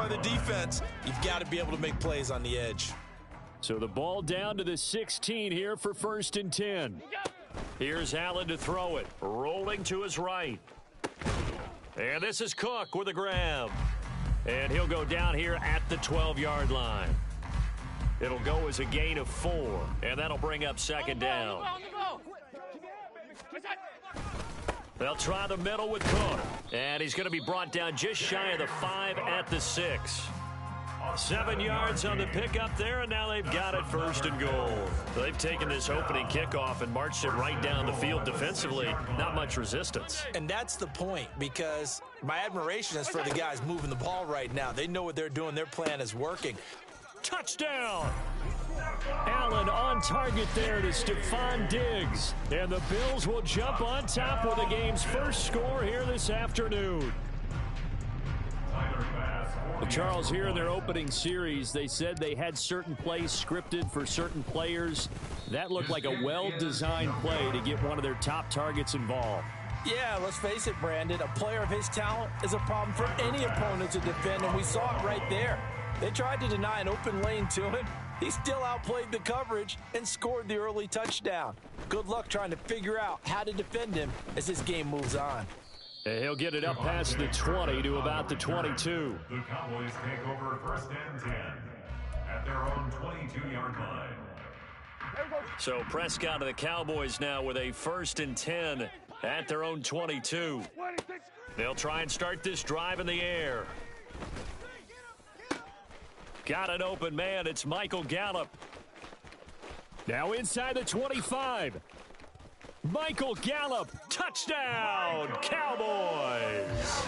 part of the defense, you've got to be able to make plays on the edge. So the ball down to the 16 here for 1st and 10. Here's Allen to throw it. Rolling to his right. And this is Cook with a grab. And he'll go down here at the 12-yard line. It'll go as a gain of 4. And that'll bring up 2nd down. They'll try the middle with Cook. And he's going to be brought down just shy of the 5 at the 6. 7 yards on the pickup there, and now they've got it 1st and goal. They've taken this opening kickoff and marched it right down the field defensively. Not much resistance. And that's the point, because my admiration is for the guys moving the ball right now. They know what they're doing. Their plan is working. Touchdown! Allen on target there to Stephon Diggs. And the Bills will jump on top with the game's first score here this afternoon. Charles, here in their opening series, they said they had certain plays scripted for certain players. That looked like a well-designed play to get one of their top targets involved. Yeah, let's face it, Brandon. A player of his talent is a problem for any opponent to defend, and we saw it right there. They tried to deny an open lane to him. He still outplayed the coverage and scored the early touchdown. Good luck trying to figure out how to defend him as this game moves on. He'll get it up past the 20 to about the 22. The Cowboys take over 1st and 10 at their own 22-yard line. So Prescott of the Cowboys now with a 1st and 10 at their own 22. They'll try and start this drive in the air. Got an open man. It's Michael Gallup. Now inside the 25. Michael Gallup, touchdown, Cowboys.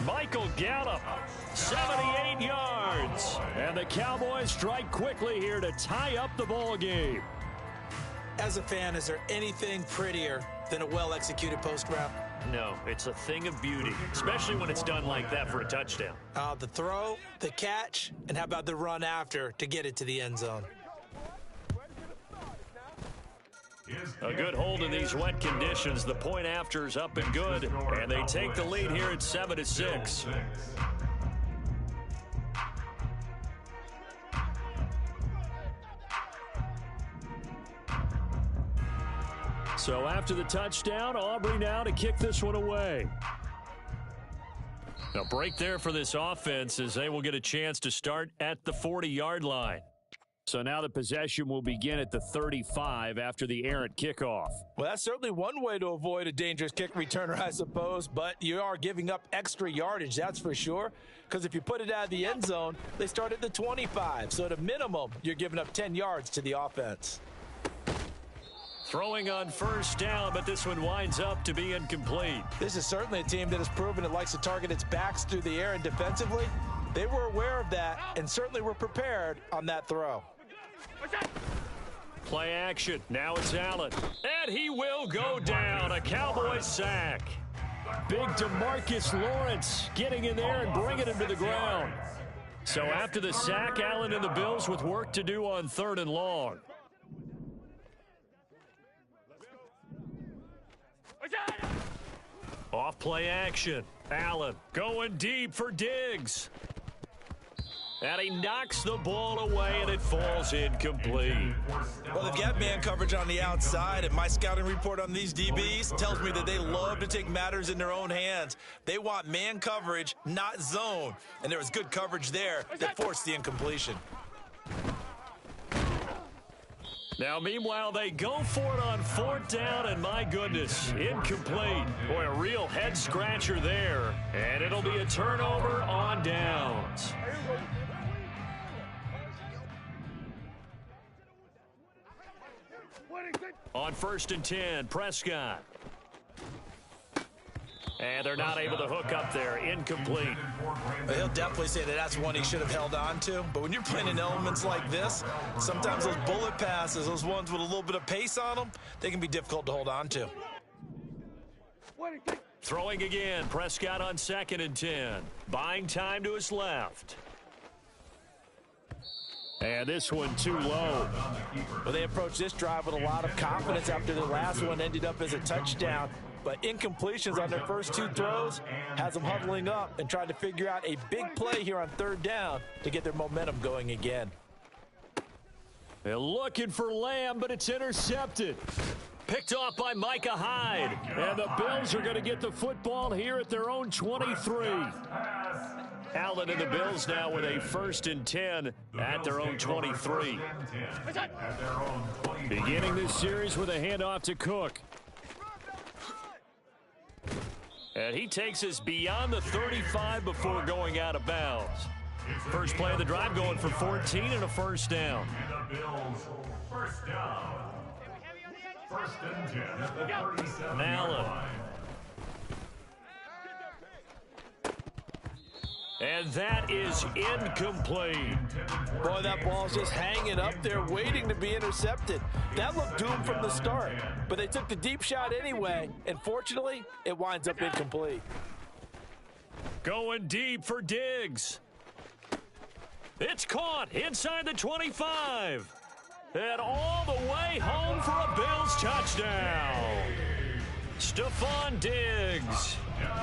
Michael Gallup, 78 yards. And the Cowboys strike quickly here to tie up the ball game. As a fan, is there anything prettier than a well-executed post route? No, it's a thing of beauty, especially when it's done like that for a touchdown. The throw, the catch, and how about the run after to get it to the end zone? A good hold in these wet conditions. The point after is up and good, and they take the lead here at 7-6. So after the touchdown, Aubrey now to kick this one away. A break there for this offense as they will get a chance to start at the 40-yard line. So now the possession will begin at the 35 after the errant kickoff. Well, that's certainly one way to avoid a dangerous kick returner, I suppose, but you are giving up extra yardage, that's for sure, because if you put it out of the end zone, they start at the 25. So at a minimum, you're giving up 10 yards to the offense. Throwing on 1st down, but this one winds up to be incomplete. This is certainly a team that has proven it likes to target its backs through the air, and defensively, they were aware of that and certainly were prepared on that throw. Play action. Now it's Allen. And he will go down. A Cowboys sack. Big DeMarcus Lawrence getting in there and bringing him to the ground. So after the sack, Allen and the Bills with work to do on 3rd and long. Off play action. Allen going deep for Diggs. And he knocks the ball away, and it falls incomplete. Well, they've got man coverage on the outside, and my scouting report on these DBs tells me that they love to take matters in their own hands. They want man coverage, not zone. And there was good coverage there that forced the incompletion. Now, meanwhile, they go for it on 4th down, and my goodness, incomplete. Boy, a real head-scratcher there. And it'll be a turnover on downs. On 1st and 10, Prescott. And they're not able to hook up there. Incomplete. Well, he'll definitely say that that's one he should have held on to. But when you're playing in elements like this, sometimes those bullet passes, those ones with a little bit of pace on them, they can be difficult to hold on to. Throwing again. Prescott on 2nd and 10. Buying time to his left. And this one too low. Well, they approached this drive with a lot of confidence after the last one ended up as a touchdown. but incompletions on their first 2 throws has them huddling up and trying to figure out a big play here on 3rd down to get their momentum going again. They're looking for Lamb, but it's intercepted. Picked off by Micah Hyde. And the Bills are going to get the football here at their own 23. Allen and the Bills now with a 1st and 10 at their own 23. Beginning this series with a handoff to Cook. And he takes us beyond the 35 before going out of bounds. First play of the drive going for 14 and a 1st down. And the Bills, 1st down. 1st and 10 at the 37-yard line. And that is incomplete. Boy, that ball's just hanging up there waiting to be intercepted. That looked doomed from the start, but they took the deep shot anyway, and fortunately, it winds up incomplete. Going deep for Diggs. It's caught inside the 25. And all the way home for a Bills touchdown. Stephon Diggs.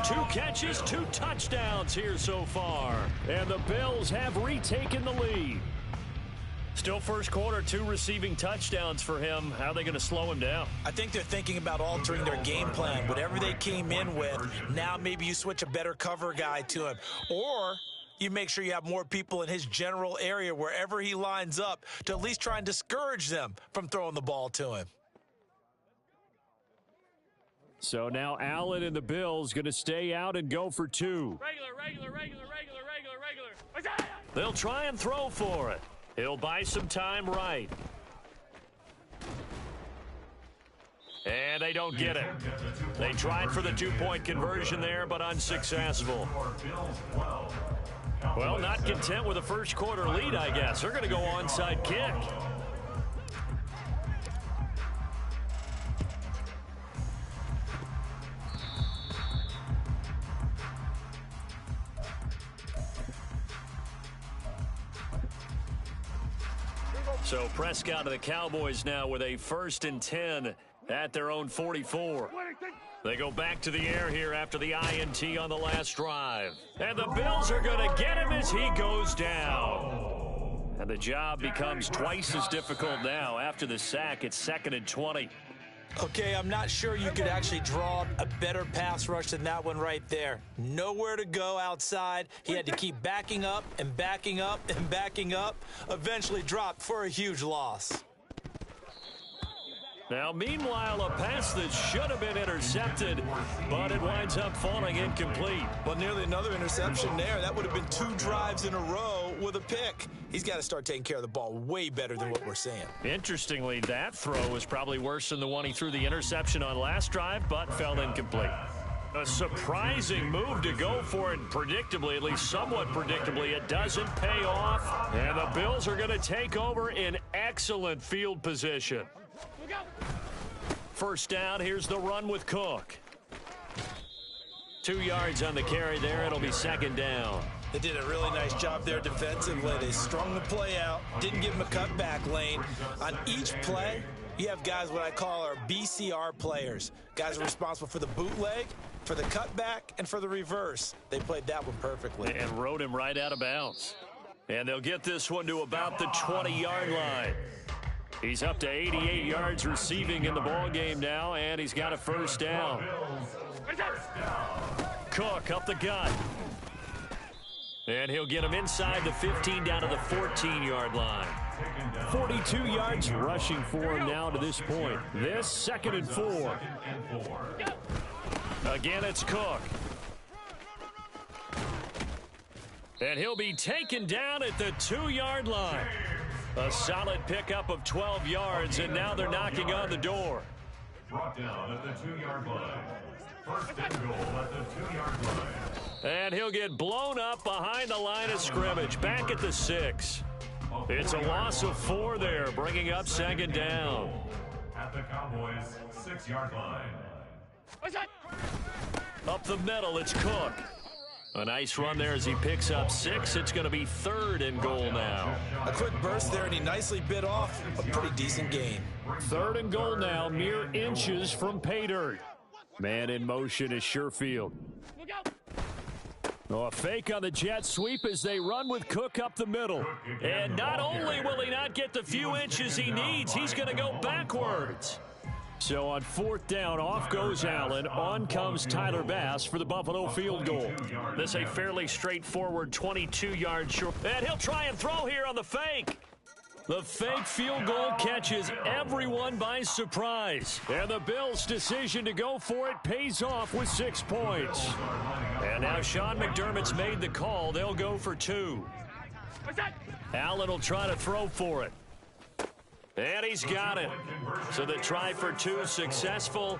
2 catches, 2 touchdowns here so far. And the Bills have retaken the lead. Still first quarter, 2 receiving touchdowns for him. How are they going to slow him down? I think they're thinking about altering their game plan. Whatever they came in with, now maybe you switch a better cover guy to him. Or you make sure you have more people in his general area wherever he lines up to at least try and discourage them from throwing the ball to him. So now Allen and the Bills going to stay out and go for 2. Regular. They'll try and throw for it. He'll buy some time right. And they don't get it. They tried for the 2-point conversion there, but unsuccessful. Well, not content with a first quarter lead, I guess. They're going to go onside kick. So Prescott and the Cowboys now with a 1st and 10 at their own 44. They go back to the air here after the INT on the last drive. And the Bills are going to get him as he goes down. And the job becomes twice as difficult now. After the sack, it's 2nd and 20. Okay, I'm not sure you could actually draw a better pass rush than that one right there. Nowhere to go outside. He had to keep backing up and backing up and backing up. Eventually dropped for a huge loss. Now, meanwhile, a pass that should have been intercepted, but it winds up falling incomplete. Well, nearly another interception there. That would have been 2 drives in a row with a pick. He's got to start taking care of the ball way better than what we're seeing. Interestingly, that throw was probably worse than the one he threw the interception on last drive, but fell incomplete. A surprising move to go for it predictably, at least somewhat predictably. It doesn't pay off, and the Bills are going to take over in excellent field position. First down, here's the run with Cook. 2 yards on the carry there. It'll be 2nd down. They did a really nice job there defensively. They strung the play out, didn't give him a cutback lane. On each play, you have guys what I call our BCR players. Guys are responsible for the bootleg, for the cutback, and for the reverse. They played that one perfectly. And rode him right out of bounds. And they'll get this one to about the 20-yard line. He's up to 88 yards receiving in the ballgame now, and he's got a 1st down. Cook up the gut. And he'll get him inside the 15 down to the 14-yard line. 42 yards rushing for him now to this point. This 2nd and 4. Again, it's Cook. And he'll be taken down at the 2-yard line. A solid pickup of 12 yards, and now they're knocking on the door. Brought down at the 2-yard line. 1st and goal at the 2-yard line. And he'll get blown up behind the line of scrimmage, back at the 6. It's a loss of 4 there, bringing up 2nd down. At the Cowboys' 6-yard line. Up the middle, it's Cook. A nice run there as he picks up 6. It's going to be 3rd and goal now. A quick burst there, and he nicely bit off a pretty decent gain. 3rd and goal now, mere inches from pay dirt. Man in motion is Sherfield. Oh, a fake on the jet sweep as they run with Cook up the middle. And not only will he not get the few inches he needs, he's going to go backwards. So on fourth down, off goes Allen. On comes Tyler Bass for the Buffalo field goal. This a fairly straightforward 22-yard short. And he'll try and throw here on the fake. The fake field goal catches everyone by surprise. And the Bills' decision to go for it pays off with 6 points. And now Sean McDermott's made the call. They'll go for 2. Allen will try to throw for it. And he's got it. So the try for 2 is successful.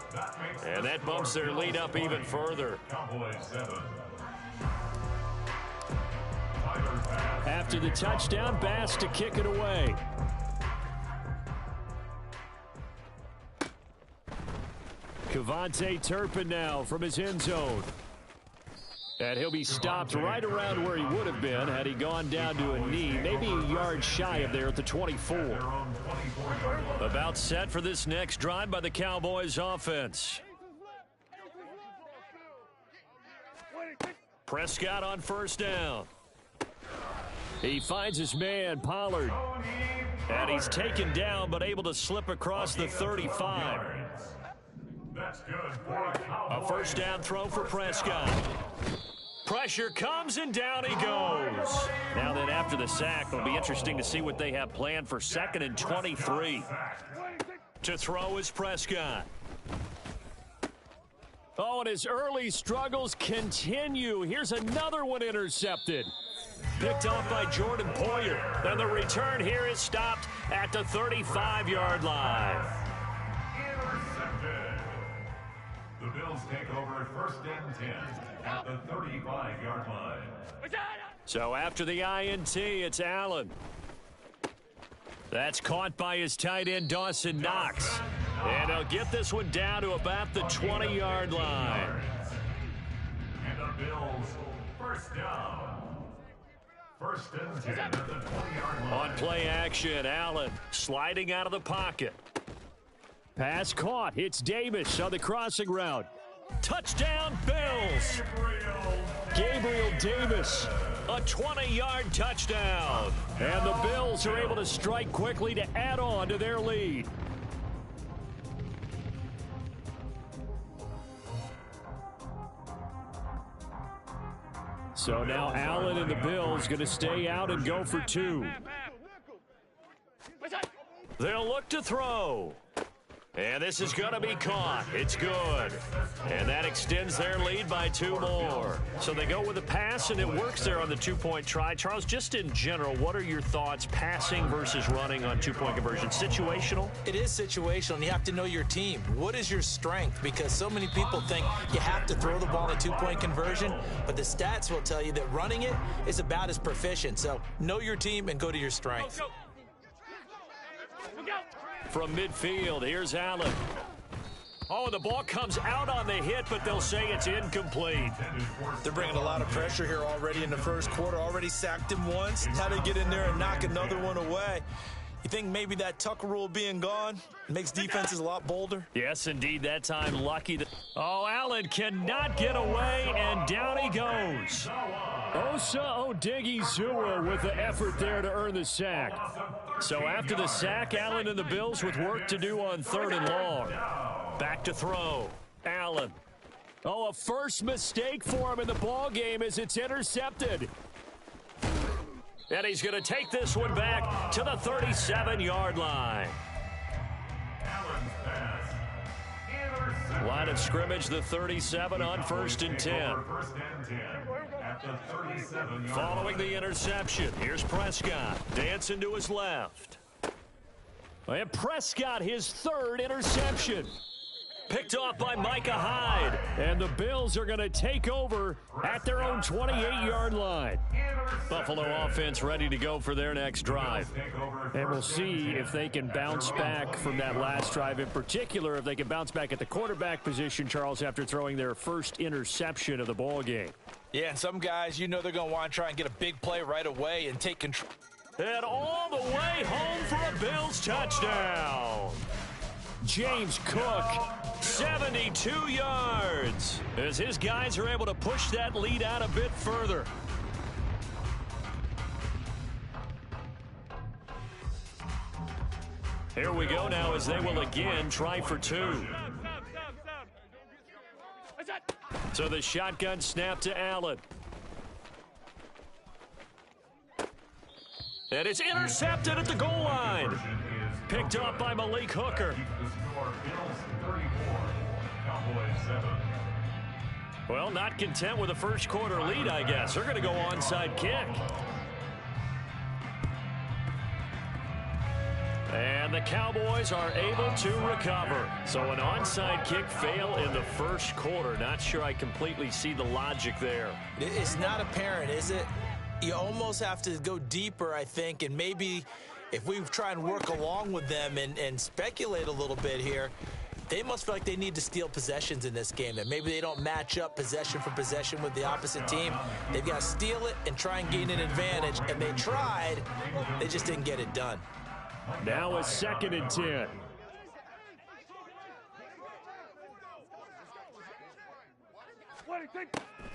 And that bumps their lead up even further. After the touchdown, Bass to kick it away. Kevontae Turpin now from his end zone. And he'll be stopped right around where he would have been had he gone down to a knee, maybe a yard shy of there at the 24. About set for this next drive by the Cowboys offense. Prescott on first down. He finds his man, Pollard. And he's taken down, but able to slip across the 35. A first down throw for Prescott. Pressure comes, and down he goes. Now then, after the sack, it'll be interesting to see what they have planned for 2nd and 23. To throw is Prescott. Oh, and his early struggles continue. Here's another one intercepted. Picked off by Jordan Poyer. And the return here is stopped at the 35-yard line. Intercepted. The Bills take over at 1st and 10 at the 35-yard line. So after the INT, it's Allen. That's caught by his tight end, Dawson Knox. And he'll get this one down to about the 20-yard line. And the Bills, first down. 1st and 10 at the 20-yard line. On play action, Allen sliding out of the pocket. Pass caught. It's Davis on the crossing route. Touchdown, Bills. Gabriel Davis, a 20-yard touchdown. And the Bills are able to strike quickly to add on to their lead. So now Allen and the Bills going to stay out and go for 2. They'll look to throw. And this is going to be caught. It's good. And that extends their lead by 2 more. So they go with a pass, and it works there on the 2-point try. Charles, just in general, what are your thoughts passing versus running on 2-point conversion? Situational? It is situational, and you have to know your team. What is your strength? Because so many people think you have to throw the ball in a 2-point conversion, but the stats will tell you that running it is about as proficient. So know your team and go to your strength. From midfield, here's Allen. Oh, the ball comes out on the hit, but they'll say it's incomplete. They're bringing a lot of pressure here already in the first quarter. Already sacked him once. How to get in there and knock another one away. You think maybe that Tucker rule being gone makes defenses a lot bolder? Yes, indeed. That time lucky. Oh, Allen cannot get away, and down he goes. Osa Odighizuwa with the effort there to earn the sack. So after the sack, Allen and the Bills with work to do on 3rd and long. Back to throw. Allen. Oh, a first mistake for him in the ball game as it's intercepted. And he's going to take this one back to the 37-yard line. Line of scrimmage, the 37 on 1st and 10. Following the interception, here's Prescott. Dancing to his left. And Prescott, his 3rd interception. Picked off by Micah Hyde. And the Bills are going to take over at their own 28-yard line. Buffalo offense ready to go for their next drive. And we'll see if they can bounce back from that last drive. In particular, if they can bounce back at the quarterback position, Charles, after throwing their first interception of the ball game. Yeah, and some guys, you know they're going to want to try and get a big play right away and take control. And all the way home for a Bills touchdown. James Cook 72 yards as his guys are able to push that lead out a bit further. Here we go now as they will again try for two. So the shotgun snap to Allen. And it's intercepted at the goal line. Picked up by Malik Hooker. Well, not content with a first quarter lead, I guess. They're going to go onside kick. And the Cowboys are able to recover. So an onside kick fail in the first quarter. Not sure I completely see the logic there. It's not apparent, is it? You almost have to go deeper, I think, and maybe if we try and work along with them and speculate a little bit here, they must feel like they need to steal possessions in this game, that maybe they don't match up possession for possession with the opposite team. They've got to steal it and try and gain an advantage, and they tried. They just didn't get it done. Now a 2nd and 10.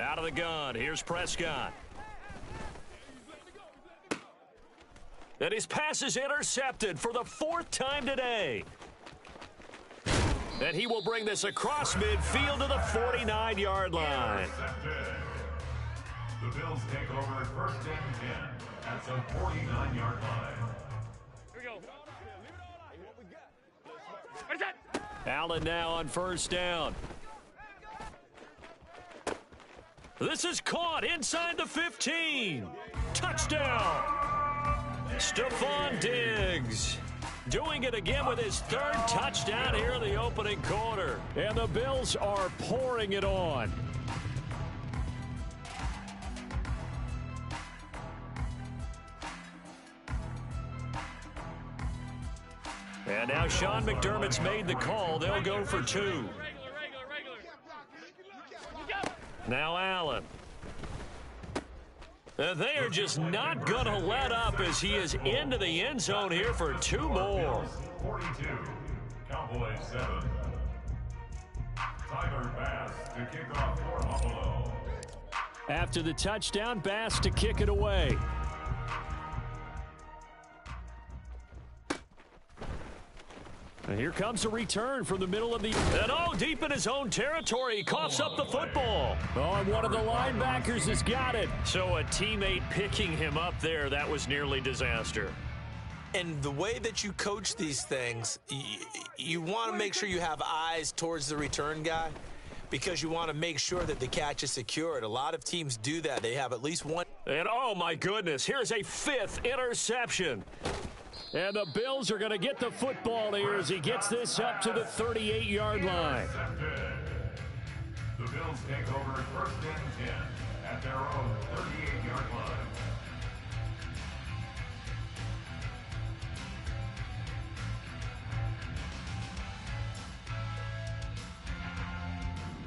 Out of the gun, here's Prescott. And his pass is intercepted for the 4th time today. And he will bring this across midfield to the 49-yard line. The Bills take over 1st and 10 at the 49-yard line. Allen now on 1st down. This is caught inside the 15. Touchdown. Stephon Diggs doing it again with his 3rd touchdown here in the opening quarter. And the Bills are pouring it on. And now Sean McDermott's made the call. They'll go for 2. Now Allen. They are just not going to let up as he is into the end zone here for 2 more. 42, Cowboys 7. Tyler Bass to kick off for Buffalo. After the touchdown, Bass to kick it away. And here comes a return from the middle of the... And deep in his own territory, he coughs up the football. And one of the linebackers has got it. So a teammate picking him up there, that was nearly disaster. And the way that you coach these things, you want to make sure you have eyes towards the return guy because you want to make sure that the catch is secured. A lot of teams do that. They have at least one. And oh my goodness, here's a 5th interception. And the Bills are going to get the football here as he gets this up to the 38-yard line. The Bills take over 1st and 10 at their own 38-yard line.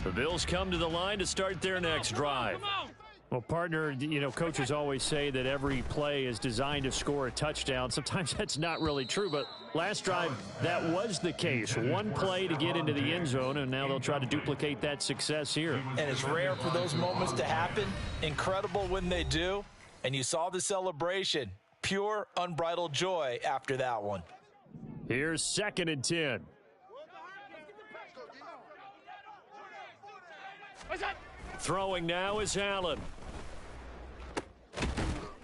The Bills come to the line to start their next drive. Well, partner, coaches always say that every play is designed to score a touchdown. Sometimes that's not really true, but last drive, that was the case. One play to get into the end zone, and now they'll try to duplicate that success here. And it's rare for those moments to happen. Incredible when they do. And you saw the celebration. Pure, unbridled joy after that one. Here's 2nd and 10. Throwing now is Allen.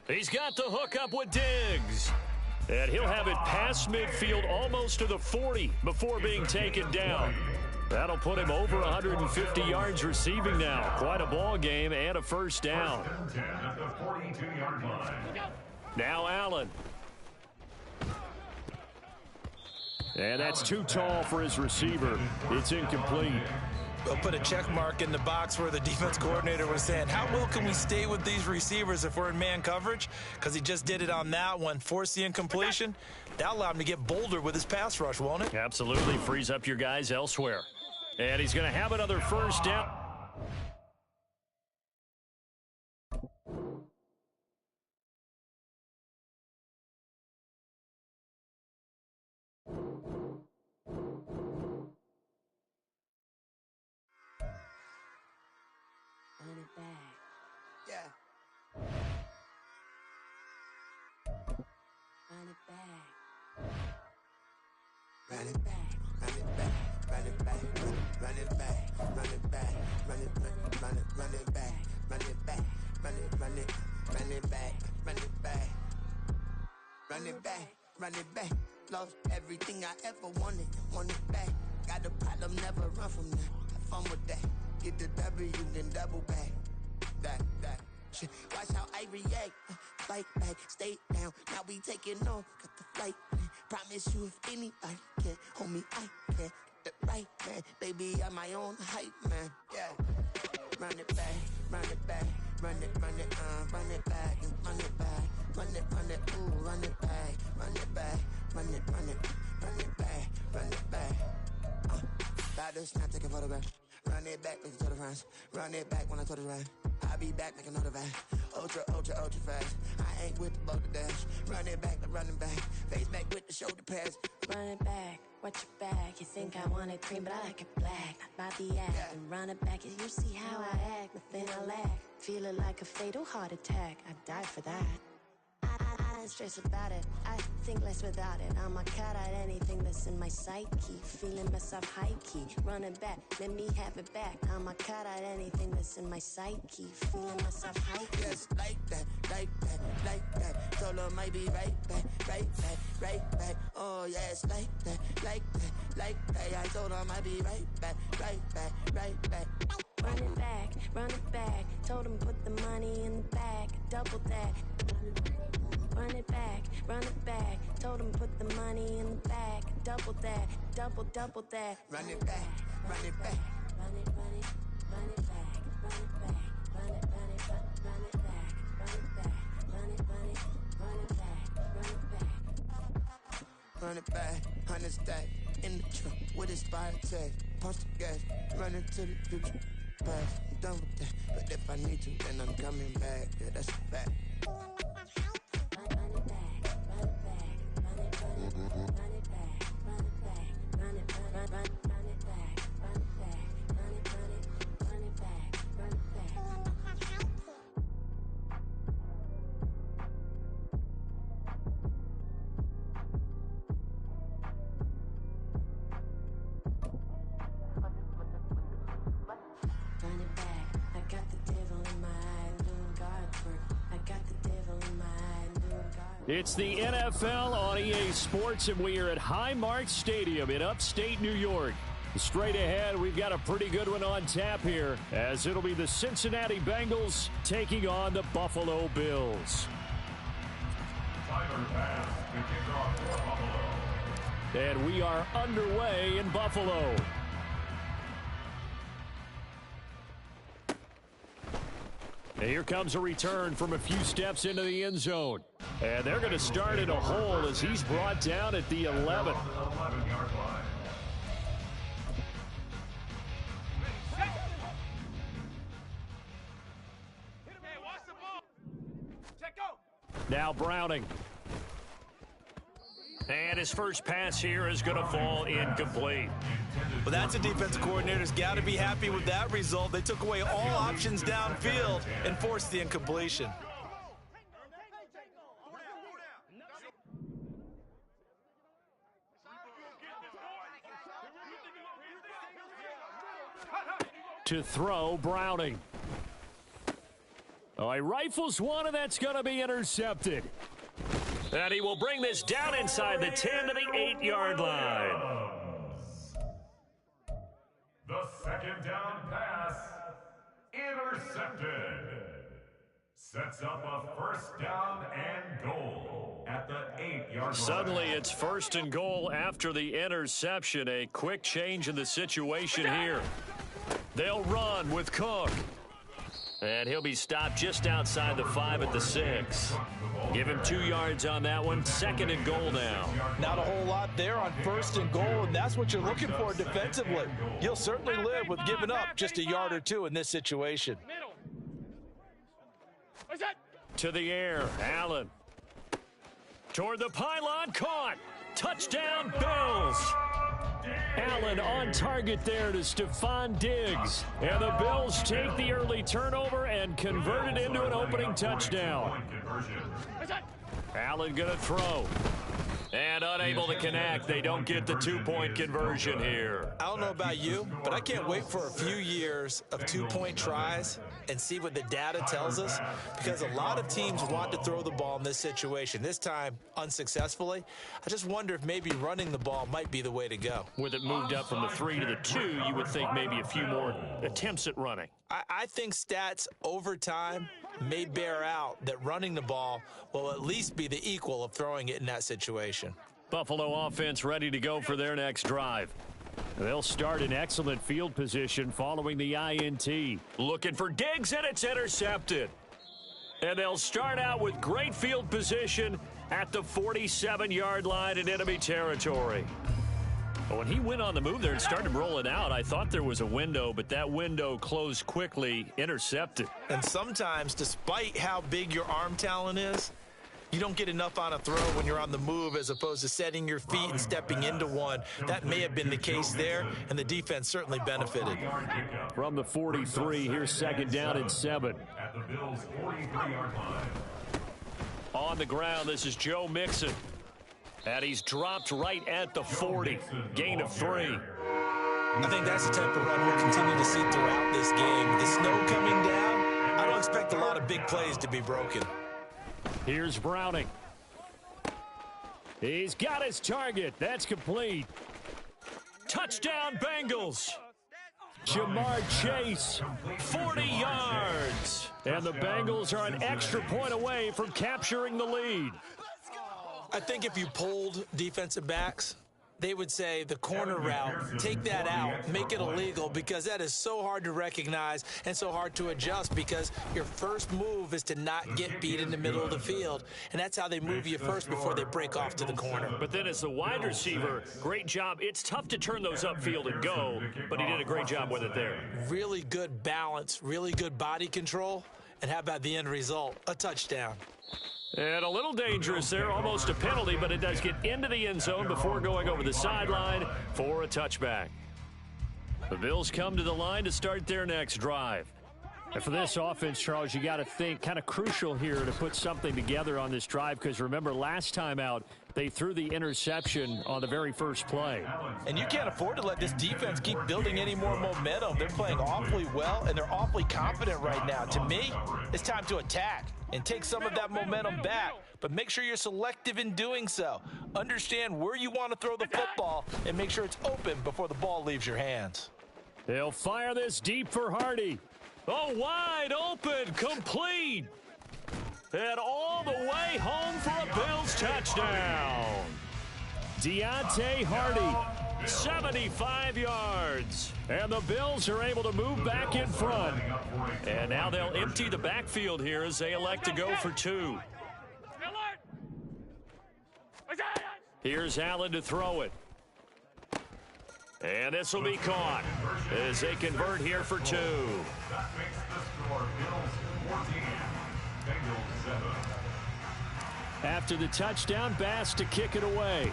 He's got the hookup with Diggs. And he'll have it past midfield almost to the 40 before being taken down. That'll put him over 150 yards receiving now. Quite a ball game and a 1st down. 1st and 10 at the 42-yard line. Now Allen. And that's too tall for his receiver. It's incomplete. They'll put a check mark in the box where the defense coordinator was saying, how well can we stay with these receivers if we're in man coverage? Because he just did it on that one, forced the incompletion. That allowed him to get bolder with his pass rush, won't it? Absolutely. Frees up your guys elsewhere. And he's going to have another 1st down. back. Yeah. Run it back. Run it back, run it back, run it back, run it back, run it back, run it back, run it back, run it back, run it back, run it back, run it back, run it back. Lost everything I ever wanted, want it back. Got a problem, never run from that. Have fun with that. Get the W, then double back. That. Shit. Watch how I react. Fight back, stay down. Now we taking off. Got the flight plan. Promise you if anybody can, homie, I can. Get the right man. Baby, I'm my own hype man. Yeah. Run it back, run it back. Run it, run it back, run it back. Run it, ooh, run it back. Run it back, run it back, run it back. About to snap, take a photograph. Run it back, make it to the friends. Run it back when I told it right. I'll be back, make another back. Ultra fast. I ain't with the boat to dash. Run it back, I'm running back. Face back with the shoulder pads. Run it back, watch your back. You think I want it cream, but I like it black. Not by the act. Yeah. And run it back, you see how I act. Nothing I lack. Feeling like a fatal heart attack. I'd die for that. I don't stress about it. I think less without it. I'ma cut out anything that's in my psyche. Feeling myself high key. Running back, let me have it back. I'ma cut out anything that's in my psyche. Feeling myself high key. Yes, like that. Told her might be right back. Oh, yes, like that. I told her might be right back. Run it back. Told him put the money in the bag. Double that. Run it back. Told him put the money in the bag. Double that. Double that. Run it back. Run it back. Run it back. Run it back. Run it back. Run it back. Run it back, 100 stack in the trunk with a spy tag. Punch the gas, running to the future. Past, I'm done with that. But if I need to, then I'm coming back. Yeah, that's a fact. It's the NFL on EA Sports, and we are at Highmark Stadium in upstate New York. Straight ahead, we've got a pretty good one on tap here, as it'll be the Cincinnati Bengals taking on the Buffalo Bills. Timer pass to kick off for Buffalo. And we are underway in Buffalo. And here comes a return from a few steps into the end zone. And they're going to start in a hole as he's brought down at the 11. 11-yard line. Now Browning. And his first pass here is going to fall incomplete. Well, that's a defense coordinator's got to be happy with that result. They took away all options downfield and forced the incompletion. To throw, Browning. Oh, he rifles one, and that's going to be intercepted. And he will bring this down inside the 10 to the 8-yard line. The second down pass, intercepted. Sets up a first down and goal at the 8-yard line. Suddenly it's first and goal after the interception. A quick change in the situation here. They'll run with Cook. And he'll be stopped just outside the 5 at the 6. Give him 2 yards on that one. Second and goal now. Not a whole lot there on first and goal, and that's what you're looking for defensively. You'll certainly live with giving up just a yard or two in this situation. To the air, Allen. Toward the pylon, caught. Touchdown, Bills. Allen on target there to Stephon Diggs. And the Bills take the early turnover and convert it into an opening touchdown. Allen going to throw. And unable to connect. They don't get the two-point conversion here. I don't know about you, but I can't wait for a few years of two-point tries and see what the data tells us, because a lot of teams want to throw the ball in this situation. This time, unsuccessfully. I just wonder if maybe running the ball might be the way to go. With it moved up from the 3 to the 2, you would think maybe a few more attempts at running. I think stats over time may bear out that running the ball will at least be the equal of throwing it in that situation. Buffalo offense ready to go for their next drive. They'll start in excellent field position following the INT. Looking for Diggs, and it's intercepted. And they'll start out with great field position at the 47-yard line in enemy territory. When he went on the move there and started rolling out, I thought there was a window, but that window closed quickly, intercepted. And sometimes, despite how big your arm talent is, you don't get enough on a throw when you're on the move as opposed to setting your feet and stepping into one. That may have been the case there, and the defense certainly benefited. From the 43, here's second down and 7. At the Bills' 43-yard line. On the ground, this is Joe Mixon. And he's dropped right at the 40. Gain of 3. I think that's the type of run we'll continue to see throughout this game. With the snow coming down, I don't expect a lot of big plays to be broken. Here's Browning. He's got his target. That's complete. Touchdown, Bengals. Jamar Chase, 40 yards. And the Bengals are an extra point away from capturing the lead. I think if you polled defensive backs, they would say the corner route, take that out, make it illegal, because that is so hard to recognize and so hard to adjust, because your first move is to not get beat in the middle of the field, and that's how they move you first before they break off to the corner. But then as the wide receiver, great job. It's tough to turn those upfield and go, but he did a great job with it there. Really good balance, really good body control, and how about the end result? A touchdown. And a little dangerous there, almost a penalty, but it does get into the end zone before going over the sideline for a touchback. The Bills come to the line to start their next drive. And for this offense, Charles, you got to think kind of crucial here to put something together on this drive, because remember last time out, they threw the interception on the very first play. And you can't afford to let this defense keep building any more momentum. They're playing awfully well, and they're awfully confident right now. To me, it's time to attack and take some of that momentum back, but make sure you're selective in doing so. Understand where you want to throw the football and make sure it's open before the ball leaves your hands. They'll fire this deep for Hardy. Oh, wide open, complete. And all the way home for a Bills touchdown. Deontay Hardy, 75 yards. And the Bills are able to move back in front. And now they'll empty the backfield here as they elect to go for 2. Here's Allen to throw it. And this will be caught as they convert here for 2. That makes the score Bills 14, Bengals 7. After the touchdown, Bass to kick it away.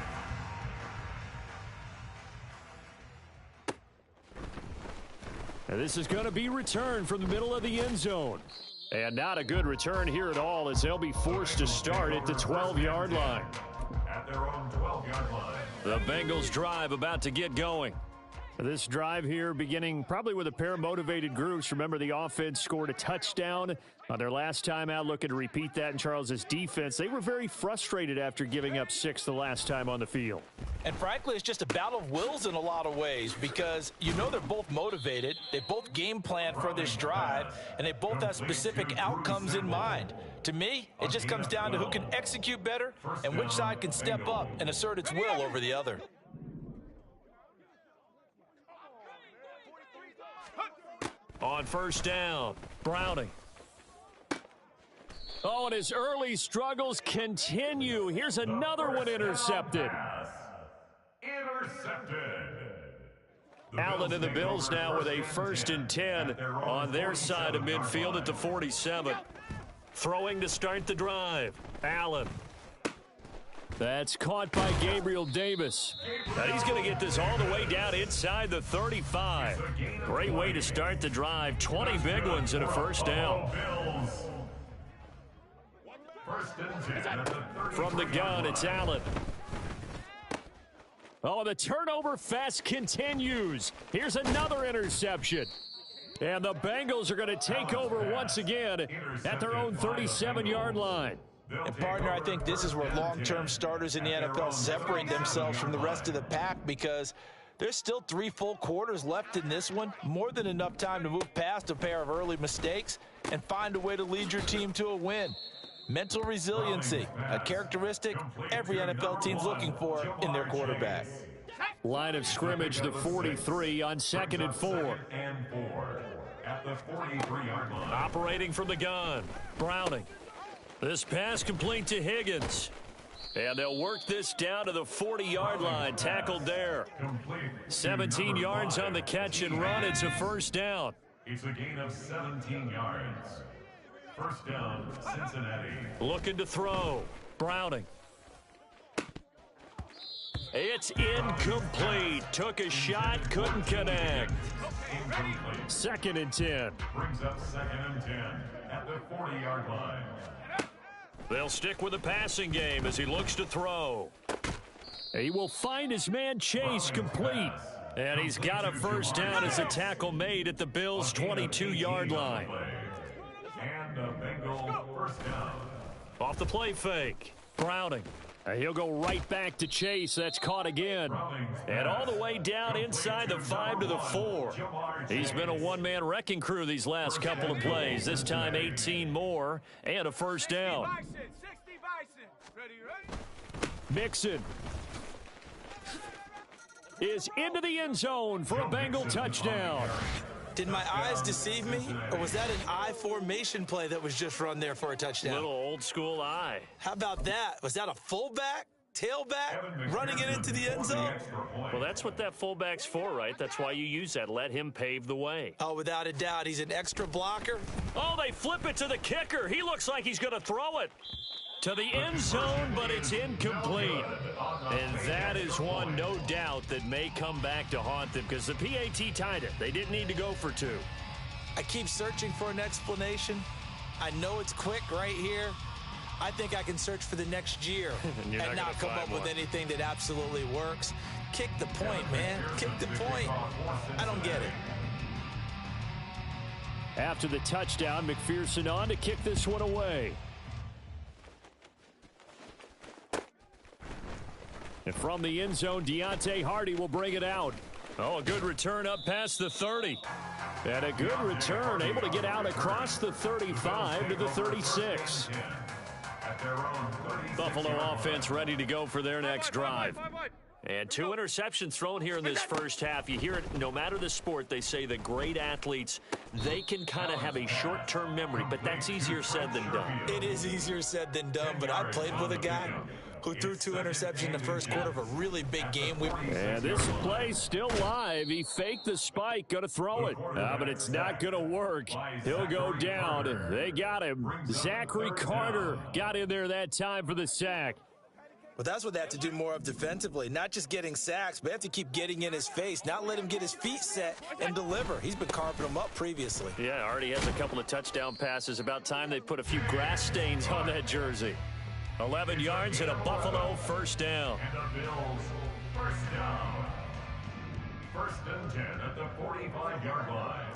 And this is going to be returned from the middle of the end zone. And not a good return here at all, as they'll be forced to start at the 12-yard line. At their own 12-yard line. The Bengals drive about to get going. This drive here beginning probably with a pair of motivated groups. Remember, the offense scored a touchdown on their last time out, looking to repeat that in Charles's defense. They were very frustrated after giving up 6 the last time on the field. And frankly, it's just a battle of wills in a lot of ways, because you know they're both motivated, they both game plan for this drive, and they both have specific outcomes in mind. To me, it just comes down to who can execute better and which side can step up and assert its will over the other. On first down, Browning. Oh, and his early struggles continue. Here's another one intercepted. Intercepted. Allen and the Bills now with a 1st and 10 on their side of midfield at the 47. Throwing to start the drive. Allen. That's caught by Gabriel Davis. Now he's going to get this all the way down inside the 35. Great way to start the drive. 20 big ones and a first down. From the gun, it's Allen. Oh, the turnover fest continues. Here's another interception. And the Bengals are going to take over once again at their own 37-yard line. And, partner, I think this is where long-term starters in the NFL separate themselves from the rest of the pack because there's still 3 full quarters left in this one. More than enough time to move past a pair of early mistakes and find a way to lead your team to a win. Mental resiliency, a characteristic every NFL team's looking for in their quarterback. Line of scrimmage, the 43 on 2nd and 4. At the 43-yard line. Operating from the gun, Browning. This pass complete to Higgins. And they'll work this down to the 40-yard line, tackled there. 17 yards on the catch and run. It's a first down. It's a gain of 17 yards. First down, Cincinnati. Looking to throw, Browning. It's incomplete. Took a shot, couldn't connect. Incomplete. 2nd and 10. Brings up 2nd and 10 at the 40-yard line. They'll stick with the passing game as he looks to throw. He will find his man Chase complete. And he's got a first down as a tackle made at the Bills' 22-yard line. And a Bengal first down. Off the play fake, Browning. He'll go right back to Chase. That's caught again. And all the way down inside the 5 to the 4. He's been a one-man wrecking crew these last couple of plays. This time 18 more and a first down. Mixon is into the end zone for a Bengal touchdown. Did my eyes deceive me, or was that an I formation play that was just run there for a touchdown? Little old school eye. How about that? Was that a fullback, tailback, running it into the end zone? Well, that's what that fullback's for, right? That's why you use that. Let him pave the way. Oh, without a doubt, he's an extra blocker. Oh, they flip it to the kicker. He looks like he's going to throw it to the end zone, but it's incomplete. And that is one, no doubt, that may come back to haunt them because the PAT tied it. They didn't need to go for 2. I keep searching for an explanation. I know it's quick right here. I think I can search for the next year and not come up with anything that absolutely works. Kick the point, man. Kick the point. I don't get it. After the touchdown, McPherson on to kick this one away. And from the end zone, Deontay Hardy will bring it out. Oh, a good return up past the 30. And a good return, able to get out across the 35 to the 36. Buffalo offense ready to go for their next drive. And 2 interceptions thrown here in this first half. You hear it, no matter the sport, they say that great athletes, they can kind of have a short-term memory, but that's easier said than done. It is easier said than done, but I played with a guy who threw 2 interceptions in the first quarter of a really big game. And this play's still live. He faked the spike, going to throw it. But it's not going to work. He'll go down. They got him. Zachary Carter got in there that time for the sack. Well, that's what they have to do more of defensively. Not just getting sacks, but they have to keep getting in his face. Not let him get his feet set and deliver. He's been carving them up previously. Yeah, already has a couple of touchdown passes. About time they put a few grass stains on that jersey. 11 yards and a Buffalo first down. And the Bills first down. First and 10 at the 45-yard line.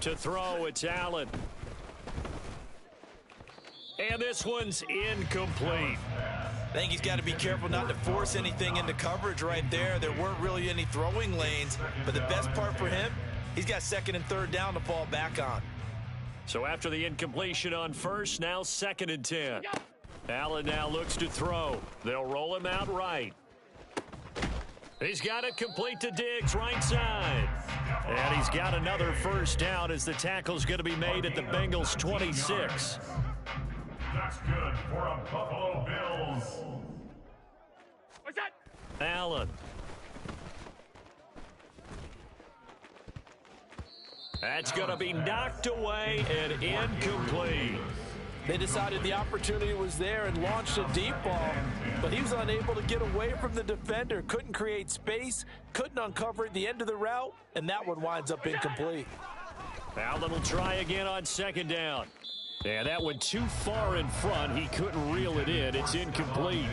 To throw, it's Allen. And this one's incomplete. I think he's got to be careful not to force anything into coverage right there. There weren't really any throwing lanes, but the best part for him, he's got 2nd and 3rd down to fall back on. So after the incompletion on first, now 2nd and 10. Allen now looks to throw. They'll roll him out right. He's got it complete to Diggs, right side. And he's got another first down as the tackle's going to be made at the Bengals' 26. That's good for a Buffalo Bills. Allen. That's going to be knocked away and incomplete. They decided the opportunity was there and launched a deep ball, but he was unable to get away from the defender, couldn't create space, couldn't uncover the end of the route, and that one winds up incomplete. Allen will try again on second down. And that went too far in front. He couldn't reel it in. It's incomplete.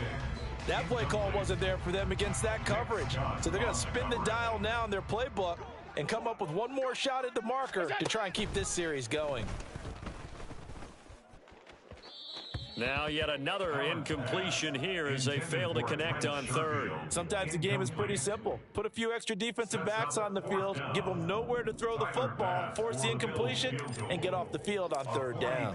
That play call wasn't there for them against that coverage. So they're going to spin the dial now in their playbook and come up with one more shot at the marker to try and keep this series going. Now yet another incompletion here as they fail to connect on third. Sometimes the game is pretty simple. Put a few extra defensive backs on the field, give them nowhere to throw the football, force the incompletion, and get off the field on third down.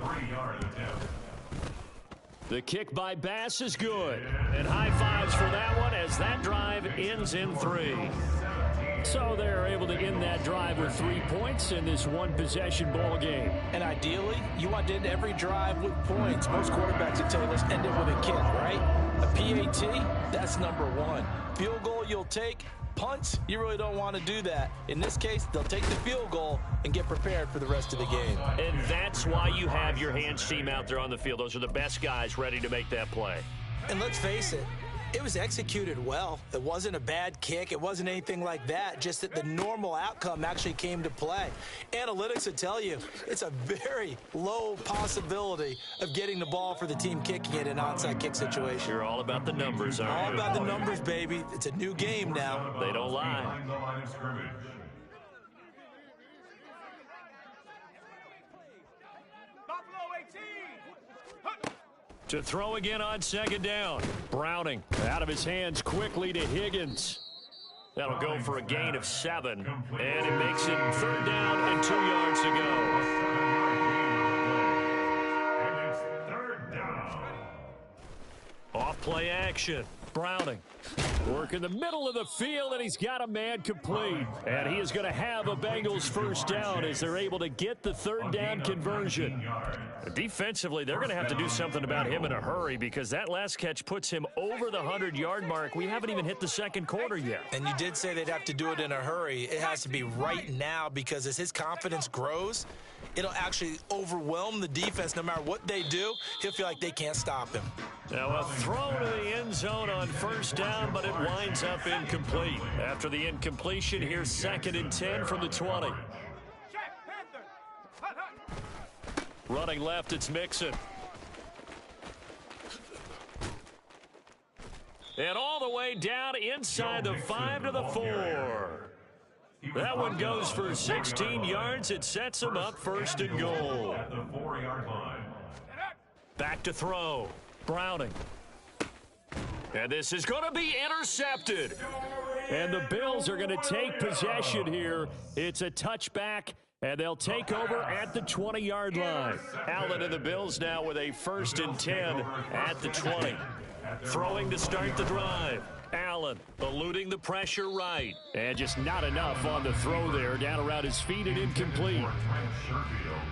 The kick by Bass is good. And high fives for that one as that drive ends in 3. So they're able to end that drive with 3 points in this one-possession ball game. And ideally, you want to end every drive with points. Most quarterbacks would tell you, let's end it with a kick, right? A PAT, that's number 1. Field goal you'll take. Punts, you really don't want to do that. In this case, they'll take the field goal and get prepared for the rest of the game. And that's why you have your hands team out there on the field. Those are the best guys ready to make that play. And let's face it, it was executed well. It wasn't a bad kick. It wasn't anything like that, just that the normal outcome actually came to play. Analytics would tell you it's a very low possibility of getting the ball for the team kicking it in an onside kick situation. You're all about the numbers, aren't you? All about the numbers, baby. It's a new game now. They don't lie. To throw again on second down. Browning out of his hands quickly to Higgins. That'll go for a gain of 7. And it makes it third down and 2 yards to go. And it's third down. Off play action. Browning. Work in the middle of the field, and he's got a man complete. And he is going to have a Bengals first down as they're able to get the third down conversion. Defensively, they're going to have to do something about him in a hurry because that last catch puts him over the 100-yard mark. We haven't even hit the second quarter yet. And you did say they'd have to do it in a hurry. It has to be right now because as his confidence grows, it'll actually overwhelm the defense. No matter what they do, he'll feel like they can't stop him. Now a throw to the end zone on first down, but it winds up incomplete. After the incompletion, here's 2nd and 10 from the 20. Running left, it's Mixon. And all the way down inside the 5 to the 4. That one goes for 16 yards. It sets him up 1st and goal. At the 4-yard line. Back to throw. Browning. And this is going to be intercepted. And the Bills are going to take possession here. It's a touchback, and they'll take over at the 20-yard line. Allen and the Bills now with a 1st and 10 at the 20. Throwing to start the drive. Allen eluding the pressure right. And just not enough on the throw there. Down around his feet and incomplete.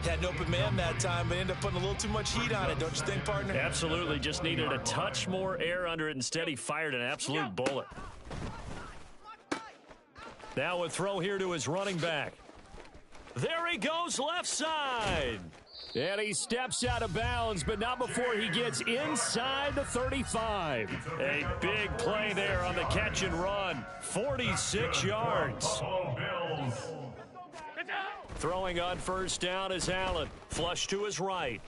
Had an open man that time, but ended up putting a little too much heat on it, don't you think, partner? Absolutely. Just needed a touch more air under it. Instead, he fired an absolute bullet. Now a throw here to his running back. There he goes left side. And he steps out of bounds, but not before he gets inside the 35. A big play there on the catch and run. 46 yards. Throwing on first down is Allen. Flush to his right.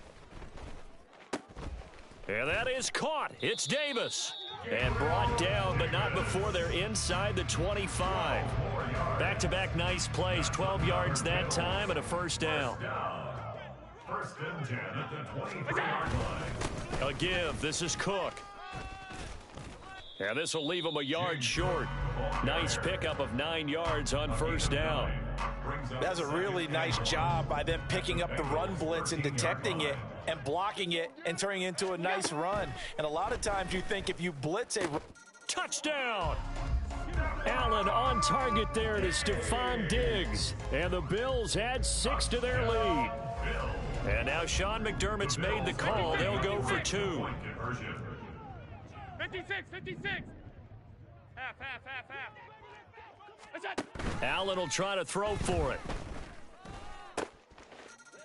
And that is caught. It's Davis. And brought down, but not before they're inside the 25. Back-to-back nice plays. 12 yards that time and a first down. 1st and 10 at the 23-yard line. A give. This is Cook. And this will leave him a yard short. Nice pickup of 9 yards on first down. That's a really nice job by them picking up the run blitz and detecting it and blocking it and turning it into a nice run. And a lot of times you think if you blitz a touchdown. Allen on target there to Stephon Diggs. And the Bills add 6 to their lead. And now Sean McDermott's made the call. They'll go for 2. 56. Half. Allen will try to throw for it.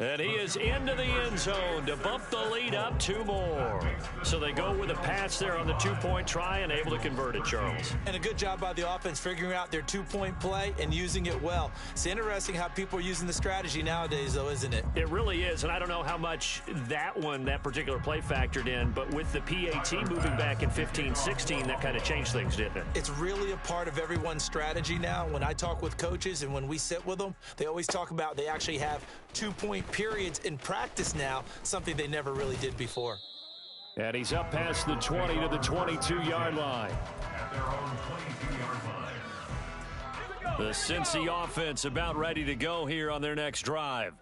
And he is into the end zone to bump the lead up 2 more. So they go with a pass there on the 2-point try and able to convert it, Charles. And a good job by the offense figuring out their 2-point play and using it well. It's interesting how people are using the strategy nowadays, though, isn't it? It really is, and I don't know how much that particular play factored in, but with the PAT moving back in 15-16, that kind of changed things, didn't it? It's really a part of everyone's strategy now. When I talk with coaches and when we sit with them, they always talk about they actually have 2-point periods in practice now, something they never really did before. And he's up past the 20 to the 22-yard line. At their own 22-yard line. The Cincy offense about ready to go here on their next drive.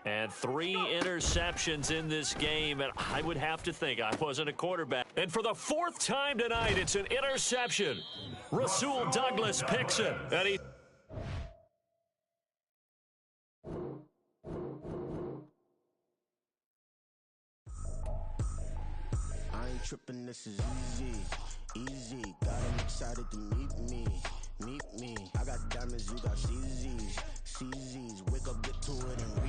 And 3 interceptions in this game, and I would have to think I wasn't a quarterback. And for the 4th time tonight, it's an interception. Rasul Douglas picks it. And he... I ain't tripping, this is easy. Got 'em excited to meet me. I got diamonds, you got CZs. Wake up, get to it, and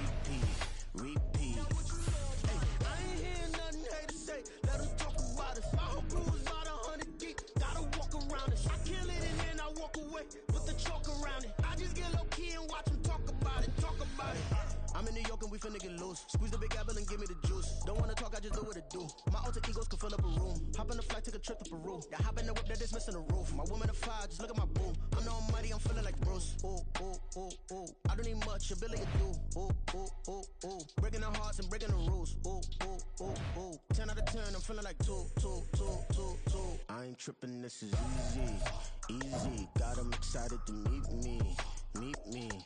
repeat. Hey, I ain't hearing nothing haters say. Let us talk about us. My whole crew is about 100 deep. Gotta walk around it. I kill it and then I walk away with the chalk around it. I just get low key and watch them talk about it. I'm in New York and we finna get loose. Squeeze the big apple and give me the juice. Don't wanna talk, I just do what it do. My alter egos can fill up a room. Hop on the flight, take a trip to Peru. Yeah, hop in the whip that is missing the roof. My woman a fire, just look at my boom. I'm the almighty, I'm feeling like Bruce. Ooh. I don't need much, ability to do. Ooh. Breaking the hearts and breaking the rules. Ooh. 10 out of 10, I'm feeling like 2. I ain't tripping, this is easy. Got 'em excited to meet me.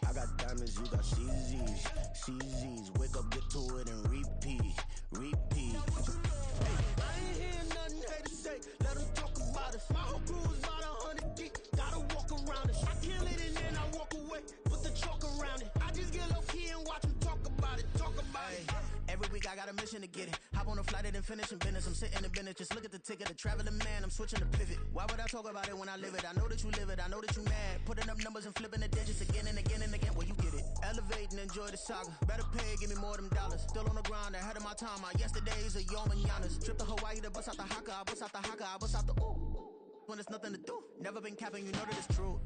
I got diamonds, you got CZs. Wake up, get to it, and repeat. Hey, I ain't hearing nothing haters say. Let them talk about us. My whole crew is about 100 deep. Gotta walk around us. I kill it and then I walk away with the chalk around it. I just get low key and watch them talk about it. Every week I got a mission to get it. Hop on a flight and then finish in business. I'm sitting in business, just look at the ticket. A traveling man, I'm switching to pivot. Why would I talk about it when I live it? I know that you live it, I know that you mad. Putting up numbers and flipping the digits again and again and again. Well, you get it. Elevate and enjoy the saga. Better pay, give me more them dollars. Still on the grind, ahead of my time. My yesterdays are yo mananas. Trip to Hawaii to bust out the haka. I bust out the ooh. When there's nothing to do. Never been capping, you know that it's true.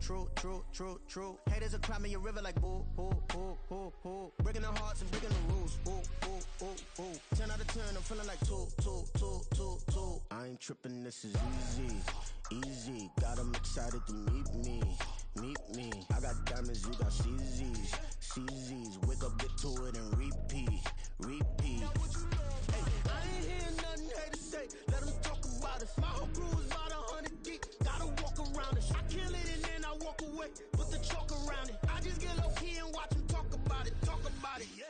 Haters are climbing your river like boo. Breaking their hearts and breaking the rules. Ooh. 10 out of 10, I'm feeling like 2. I ain't tripping, this is easy. Got 'em excited to meet me. I got diamonds, you got CZs. Wake up, get to it, and repeat. Hey, I ain't hearing nothing haters say. Let them talk about us. My whole crew is about 100 deep. Gotta walk around us. I kill it and then I walk away with the chalk around it. I just get low key and watch them talk about it. Yeah.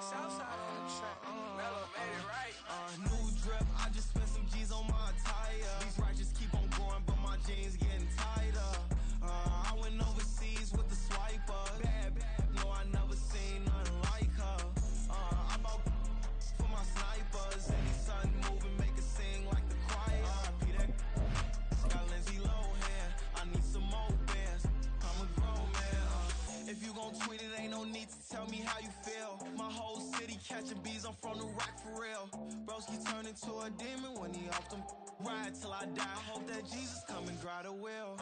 Southside on the track. Mellow made it right. New drip, I just spent some G's on my attire. These righteous keep on growing, but my jeans getting tighter. I went overseas with the swiper. Bad, no, I never seen nothing like her. I bought for my snipers. Any sun moving, make it sing like the choir. Peter got Lindsay Lohan. I need some more bands. I'm a grown man. If you gon' tweet it, ain't no need to tell me how you feel. My whole city catching bees, I'm from the rock for real. Broski turned into a demon when he off them. Ride till I die, hope that Jesus come and dry the wheel.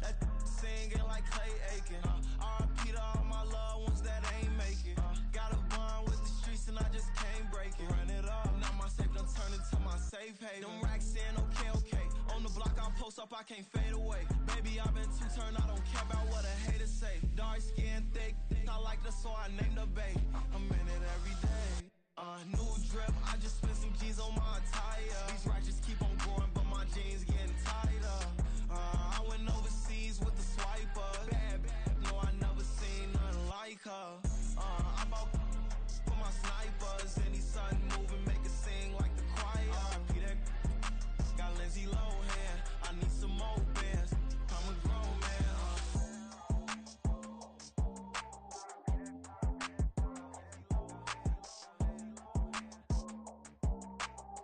That singing like Clay Aiken. R.I.P. to all my loved ones that ain't make it. Got a bond with the streets and I just can't break it. Run it up, now my safe done turned into my safe haven. Them racks in, okay. On the block I post up, I can't fade away. Baby, I've been too turned, I don't care about what a hater say. Dark skin, thick, I like the so I named the babe. I'm in it every day. New drip, I just spent some G's on my attire. These righteous keep on growing, but my jeans getting tighter. I went overseas with the swiper. Bad, no, I never seen nothing like her. I bought for my snipers. Any sun moving, make it sing like the choir. Peter got Lindsay Lohan. I need some more bands. I'm a grown man.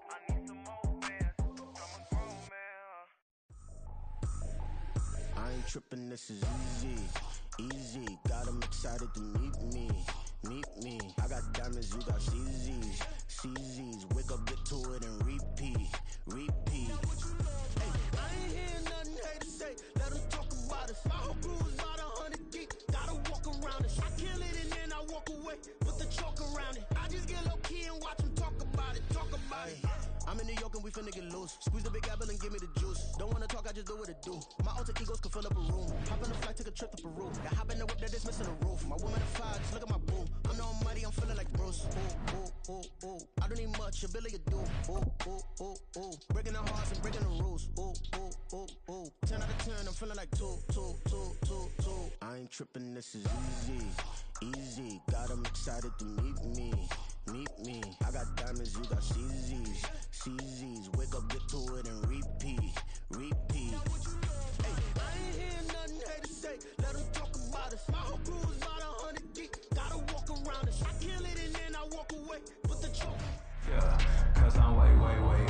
I need some more bands. ain't tripping, this is easy, easy. Got them excited to meet me. I got diamonds, you got CZs. Wake up, get to it, and repeat. Hey, I ain't hear nothing haters say. Let them talk about us. My whole crew is about 100 deep. Gotta walk around it. I kill it and then I walk away. Put the chalk around it. I just get low key and watch them talk about it. I'm in New York and we finna get loose. Squeeze the big apple and give me the juice. Don't wanna talk, I just do what it do. My alter egos can fill up a room. Hop in the flight, take a trip to Peru. Got hop in the whip that is missing the roof. My woman a fire, just look at my boo. I'm the almighty, I'm feeling like Bruce. Ooh. I don't need much, ability to do. Ooh. Breaking the hearts and breaking the rules. Ooh. 10 out of 10, I'm feeling like two. I ain't tripping, this is easy. Got them excited to meet me. I got diamonds, you got CZs. Wake up, get to it, and repeat. Hey, I ain't hear nothing haters say. Let them talk about us. My whole crew is about 100 deep. Gotta walk around us. I kill it and then I walk away. Put the choke. Yeah, cause I'm way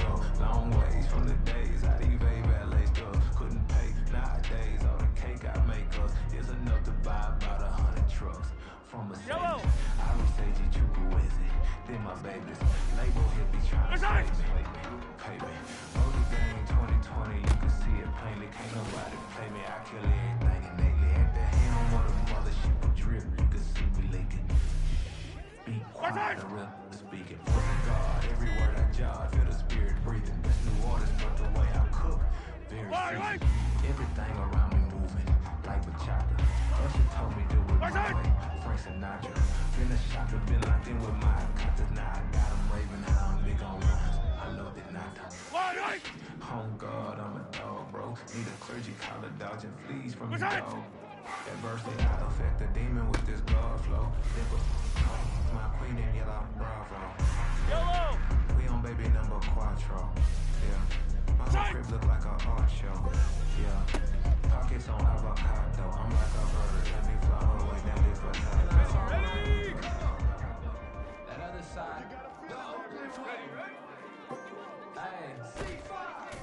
up. Long ways from the days I evade valet stuff. Couldn't pay. Nowadays, all the cake I make us is enough to buy about 100 trucks. From a Yellow. I would say G2 then my babies. Label hippies trying to pay me. Early game 2020, you can see it plainly. Can't nobody play me. I kill everything innately. At the helm of the mothership will drip. You can see me leaking. Be quiet, the real speaking. Put the God, every word I jot. Feel the spirit breathing. This new orders, but the way I cook, very seasoned. Everything around me moving like bachata. Usher told me do it my way. Frank Sinatra. Been a shocker, been locked in with my contacts. Now I got them raving how I'm big on rhymes. I love it, not home God, I'm a dog, bro. Need a clergy collar, dodging fleas from the dog. Adversity, I affect the demon with this God flow. My queen in yellow, bravo. Yellow. We on baby number quattro. Yeah. My whole crib look like an art show. Yeah. Pockets on avocado. I'm like a bird. Let me fly all the way down this potato. Ready. That other side. Hey.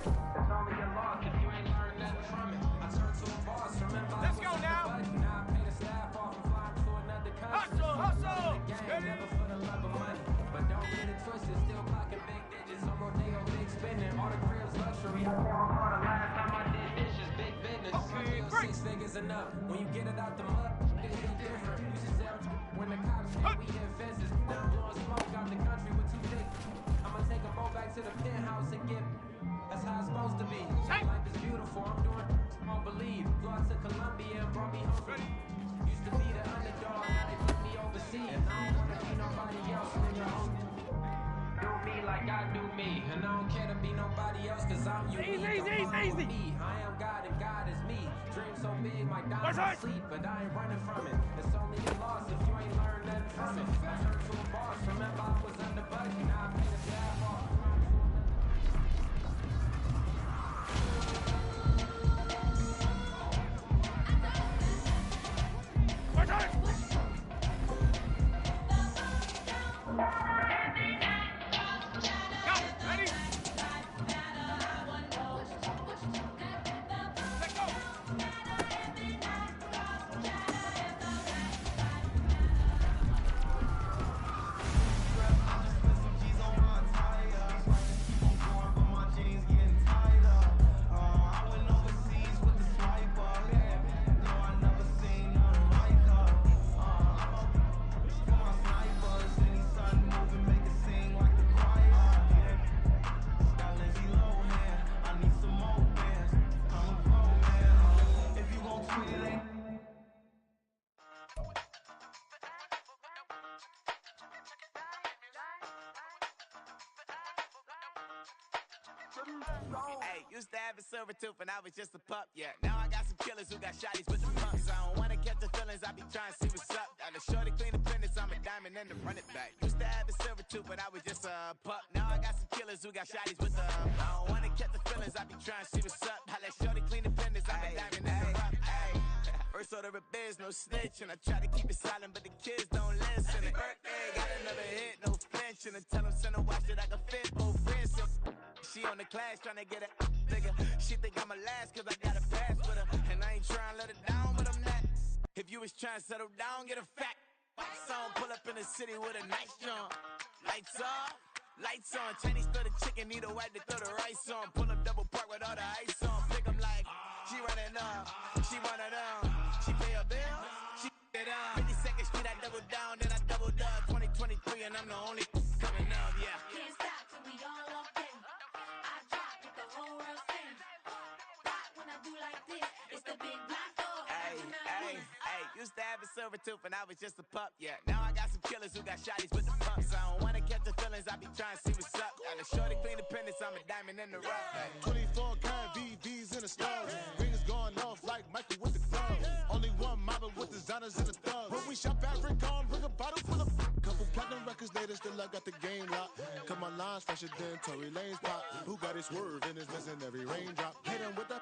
It's only a loss if you ain't learned nothing from it. I turned to a boss. Remember, Let's go now. Now I pay the staff off and fly to another country. Hustle. The game, never for the love of money. But don't get it twisted. Still clocking big digits. On Rodeo, big spending. All the cribs luxury. I can't recall the last time I did dishes. Big business. Okay, 6 figures enough. When you get it out the mud, it hit different. Used to sell when the cops came, we hit fences. Now I'm blowing smoke out the country with 2 dicks. I'ma take a boat back to the penthouse and get. That's how it's supposed to be. Life is beautiful. I'm doing. Won't believe. Flew out to Colombia and brought me home. Used to be the underdog. Now they put me overseas. I don't wanna be nobody else in your own. Do me like I do me. And I don't care to be nobody else cause I'm unique. Easy. Me. I am God and God is me. Dream so big, my diamonds sleep, but I ain't running from it. It's only a loss if you ain't learned nothing from it. I turned to a boss, remember I was under budget, now I pay the staff off. Hey, used to have a silver tooth and I was just a pup, yeah. Now I got some killers who got shotties with the pumps. I don't wanna catch the feelings, I be trying to see what's up. Got a shorty clean the fitness, I'm a diamond and to run it back. Used to have a silver tooth, but I was just a pup. Now I got some killers who got shotties with the I don't wanna catch the feelings, I be trying to see what's up. I let shorty clean the fitness, I'm a diamond and to run it. First order of biz, no snitch, and I try to keep it silent, but the kids don't listen. Birthday, got another hit, no flinch, and I tell them send a watch that I can fit both wrists. She on the class trying to get it bigger. She think I'm a last cause I got a pass with her. And I ain't try and let it down, but I'm not. If you was trying to settle down, get a fat song, pull up in the city with a nice jump. Lights off, lights on. Chinese throw the chicken, need a wipe to throw the rice on. Pull up double park with all the ice on. Pick 'em like, she running up, she running down. She pay her bill, she it up. 52nd Street, I double down, then I doubled up. 2023, and I'm the only coming up, yeah. Can't stop till we all locked in. I drop with the whole world sing. Rock when I do like this, it's the big black dog. Hey, used to have a silver tooth and I was just a pup, yeah. Now I got some killers who got shotties with the pumps. I don't wanna catch the feelings, I be trying to see what's up. And the shorty clean the pendants, I'm a diamond in the rough. Hey. 24 karat VVs in the stars. Rings going off like Michael with the club. Only one mobbing with designers in the thugs. When we shop at Rick on, bring a bottle full of couple platinum records later, still I got the game locked. Cause my lines fresher than Tory Lane's pop. Who got his swerve and is missing every raindrop. Hit him with the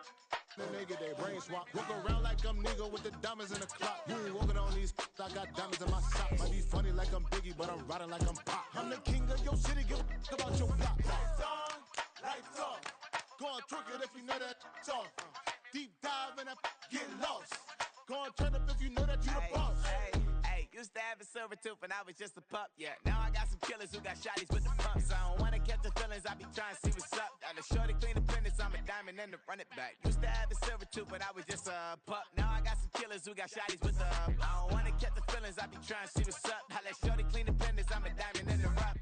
then they get their brain swap. Walk around like I'm nigga with the diamonds in the clock. You ain't walking on these, I got diamonds in my sock. Might be funny like I'm Biggie, but I'm riding like I'm Pop. I'm the king of your city, give a about your block. Lights on, lights off. Go on, twerk it if you know that off. Deep dive and get lost. Go on, turn up if you know that you the boss. Hey, used to have a silver tooth and I was just a pup, yeah. Now I got some killers who got shotties with the pumps. I don't wanna catch the feelings, I be trying to see what's up. And the shorty clean the pendants, I'm a diamond in the run it back. Used to have a silver tooth, but I was just a pup. Now I got some killers who got shotties with the I don't wanna catch the feelings, I be trying to see what's up. I let shorty clean the pendants, I'm a diamond in the rough.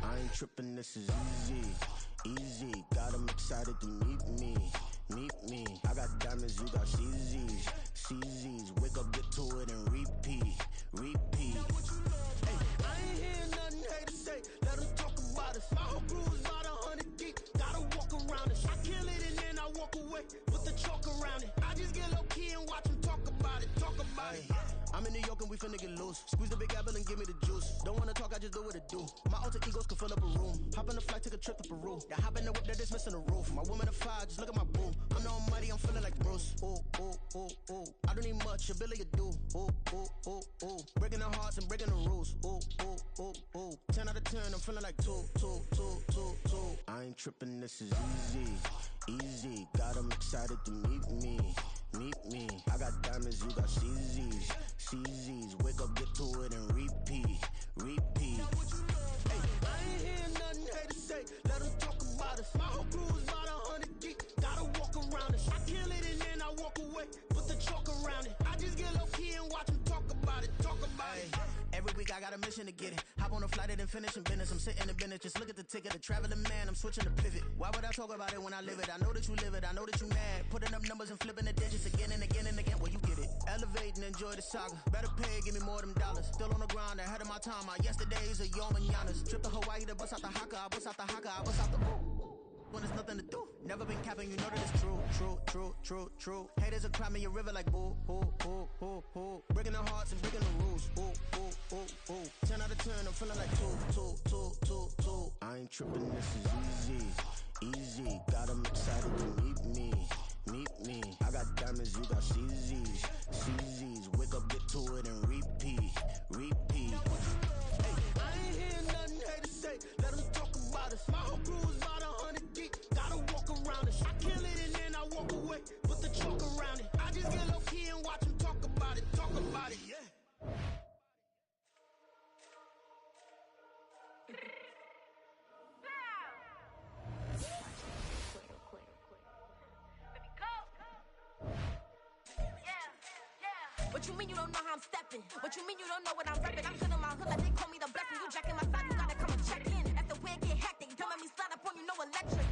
I ain't tripping, this is easy, easy. Got 'em excited to meet me, meet me. I got diamonds, you got CZs, CZs. Wake up, get to it and repeat, repeat. Hey, I ain't hear nothing haters say, let 'em talk about us. My whole crew is about 100 deep, gotta walk around it. I kill it and then I walk away, put the chalk around it. I just get low key and watch 'em talk about it, talk about it. I'm in New York and we finna get loose. Squeeze the big apple and give me the juice. Don't wanna talk, I just do what it do. My alter egos can fill up a room. Hop on the flight, take a trip to Peru. Yeah, hop in the whip, that is missing the roof. My woman a fire, just look at my boo. I'm the almighty, I'm feeling like Bruce. Ooh, ooh, ooh, ooh. I don't need much, a Billy a do. Ooh, ooh, ooh, ooh. Breaking the hearts and breaking the rules. Ooh, ooh, ooh, ooh. 10 out of 10, I'm feeling like 2, 2, 2, 2, 2. I ain't tripping, this is easy, easy. Got 'em excited to meet me, meet me. I got diamonds, you got CZs, CZs. Wake up, get to it and repeat, repeat. Hey, I ain't hear nothing haters say, let 'em talk about us. My whole crew is about 100 deep, gotta walk around it. I kill it and then I walk away, put the chalk around it. I just get low key and watch 'em talk about it, talk about it. Every week I got a mission to get it. Hop on a flight and then finish in business. I'm sitting in business, just look at the ticket. A traveling man, I'm switching to pivot. Why would I talk about it when I live it? I know that you live it, I know that you mad. Putting up numbers and flipping the digits again and again and again. Well, you get it. Elevate and enjoy the saga. Better pay, give me more of them dollars. Still on the grind, ahead of my time. My yesterdays are your mananas. Trip to Hawaii to bust out the haka. I bust out the haka, I bust out the when there's nothing to do. Never been capping, you know that it's true, true, true, true, true. Haters are climbing your river like boo, boo, boo, boo, boo. Breaking the hearts and breaking the rules. Ooh, ooh, ooh, ooh. 10 out of 10, I'm feeling like 2, 2, 2, 2, 2. I ain't tripping, this is easy, easy. Got 'em excited to meet me, meet me. I got diamonds, you got CZs, CZs. Wake up, get to it and repeat, repeat. Hey, I ain't hear nothing haters say, let 'em talk about us. My whole crew is about 100 deep, gotta walk around it. I kill it and then I walk away, put the chalk around it. I just get low key and watch 'em talk about it, yeah. What you mean you don't know how I'm stepping? What you mean you don't know what I'm repping? I'm good in my hood like they call me the blessing. You jacking my side, you gotta come and check in. That's the way it get hectic. Don't let me slide up on you, no electric.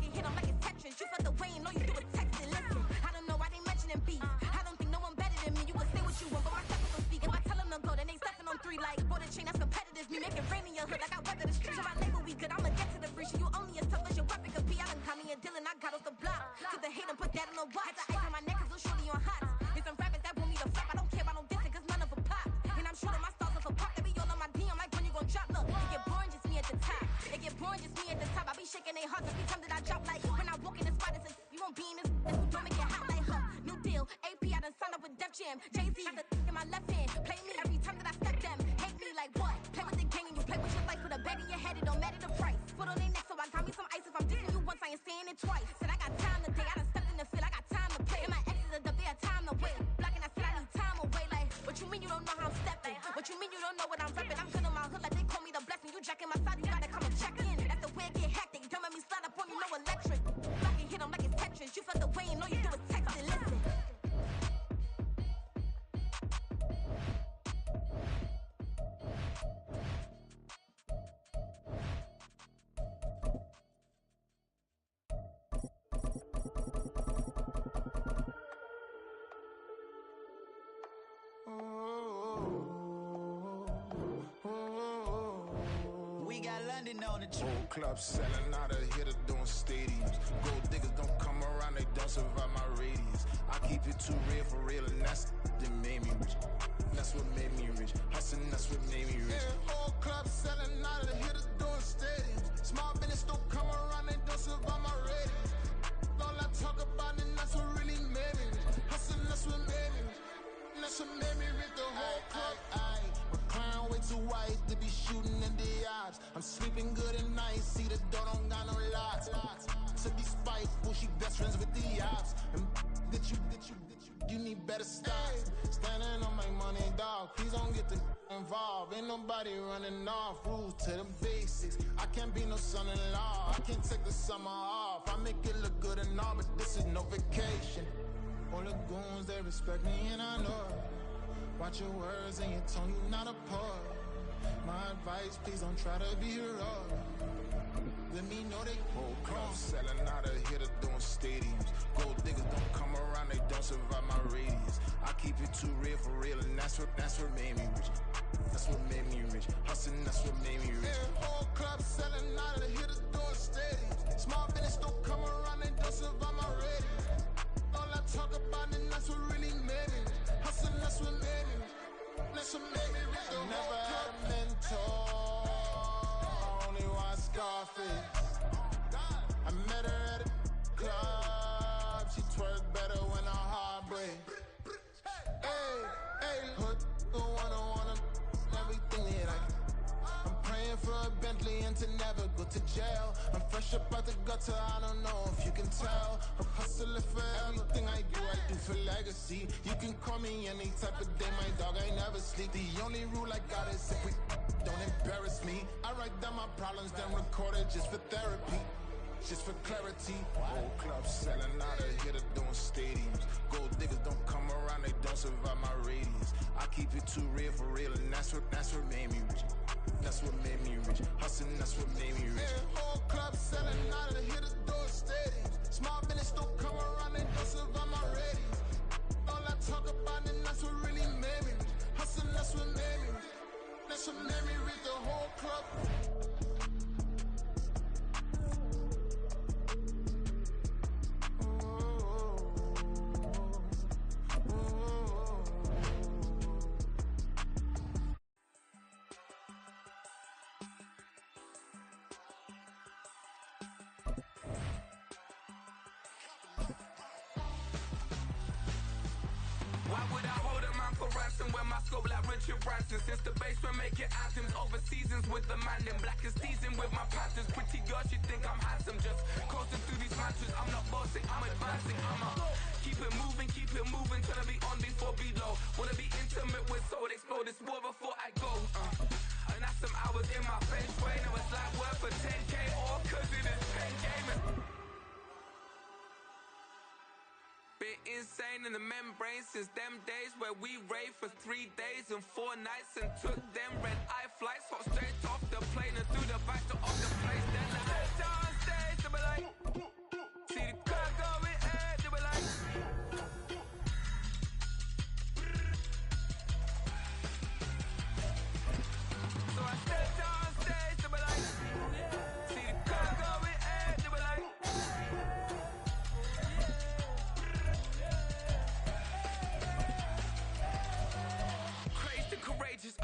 You hit 'em like it's Tetris. You felt the way and know you do it texting. Listen, I don't know why they mentioning beef. I don't think no one better than me. You can say what you want, but my steppers don't speak. If I tell them to go, then they stepping on 3 like border chain. That's competitive. Me make it rain in your hood like I weather the streets. So I label we good. I'ma get to the free. You only as tough as your weapon could be. I done call me a Dylan. I got off the block. To the hate and put that on the watch. The ice on my neck is little shorty on hot. It's some rappers that want me to flop. I don't care about no dissing, cause none of them pop. And I'm shooting my stars off a pop. They be all on my DM like when you gon' drop. Look, it get boring, just me at the top. It get boring, just me at the top. I be shaking their hearts every time that I drop. Like when I walk in the spot, it's you won't be in this. Don't make it hot like her. New deal, AP, I done signed up with Def Jam. Jay-Z, got the in my left hand. Play me every time that I step them. Hate me like what? Play with the gang and you play with your life. With a bag in your head, it don't matter the price. Foot on their neck, so I got me some ice. If I'm dissing you once, I ain't saying it What you mean you don't know what I'm reppin'? I'm good in my hood like they call me the blessing. You jacking my side, you gotta come and check in. That's the way it get hectic. Don't make me slide up on you, no electric. Back and hit 'em like it's Tetris. You felt the way and all you do is text it. Listen. We got London on the trip. Old clubs selling out of hitter doing stadiums. Gold diggers don't come around, they don't survive my radius. I keep it too real for real, and that's that made me rich. That's what made me rich. Hustling, that's what made me rich. Yeah, old clubs selling out of hitters doing stadiums. Small business don't come around, they don't survive my radius. All I talk about, and that's what really made me rich. Hustling, that's what made me rich. That's what made me rich. The whole club. My crown way too white to be shooting in the odds. I'm sleeping good at night, see the door don't got no locks. To be spiteful, she best friends with the ops. And you need better stop. Standing on my money, dog. Please don't get the involved. Ain't nobody running off. Rules to the basics. I can't be no son-in-law. I can't take the summer off. I make it look good and all, but this is no vacation. All the goons, they respect me and I know it. Watch your words and your tone, you not a poet. My advice, please don't try to be heroic. Let me know they whole clubs selling out of hitter doing stadiums. Gold diggers don't come around, they don't survive my radius. I keep it too real for real, and that's what made me rich. That's what made me rich. Hustling, that's what made me rich. Yeah, whole clubs selling out of hitters doing stadiums. Small business don't come around, they don't survive my radius. All I talk about, and that's what really made me rich. Hustling, that's what made me rich. That's what made me rich. I never had a mentor. Only one Scarface. I met her at a club. She twerk better when her heart breaks. Hey, hood, wanna everything that I can. I'm praying for a Bentley and to never go to jail. I'm fresh up out the gutter, I don't know if you can tell. I'm hustling for everything I do for legacy. You can call me any type of day, my dog, I never sleep. The only rule I got is if we don't embarrass me. I write down my problems, then record it just for therapy. Just for clarity. Old clubs selling out of hitter doing stadiums. Gold diggers don't come around, they don't survive my radius. I keep it too real for real, and that's what made me rich. That's what made me rich. Hustling, that's what made me rich. Yeah, whole clubs selling out of hitters doing stadiums. Small business don't come around, they don't survive my radius. All I talk about, and that's what really made me rich. Hustling, that's what made me rich. That's what made me rich. The whole club. Why would I hold a man for ransom when my scope like Richard Branson? Since the basement making anthems over seasons with the man in black is teasing with my Panthers. Pretty girl, she think I'm handsome. Just coasting through these mantras. I'm not bossing, I'm advancing. I'ma keep it moving, trying to be on before below. Wanna be intimate with soul, explode this war before I go. And that's some hours in my bench way. Now it's like work for 10K or cause it is pen gaming. Been insane in the membrane since them days where we raved for 3 days and 4 nights and took them red-eye flights, hot straight off the plane and through the back door of the place. Then I head downstage, they be like, see the car going ahead, they be like, so I step downstage, they be like, see the car going ahead, they be like. Courageous,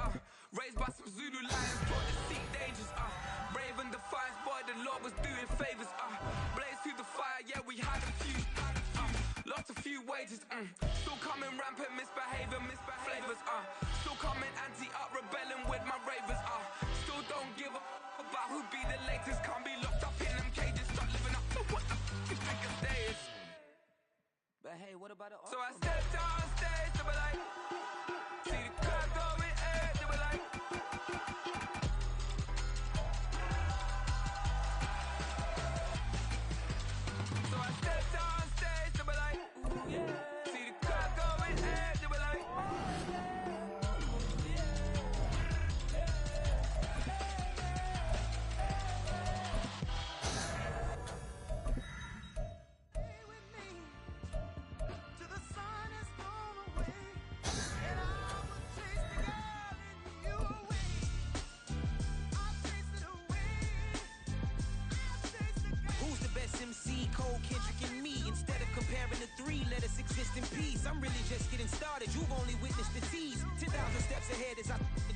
raised by some Zulu lions, taught to seek dangers, brave and defiant, boy, the Lord was doing favors, blaze through the fire, yeah, we had a few, lost a few wages, still coming rampant, misbehaving, flavors, still coming anti-up, rebelling with my ravers, still don't give a about who be the latest, can't be locked up in them cages, start living up, what the f*** is niggas days? But hey, what about the So I stepped on stage, they were like, see the car going ahead, they were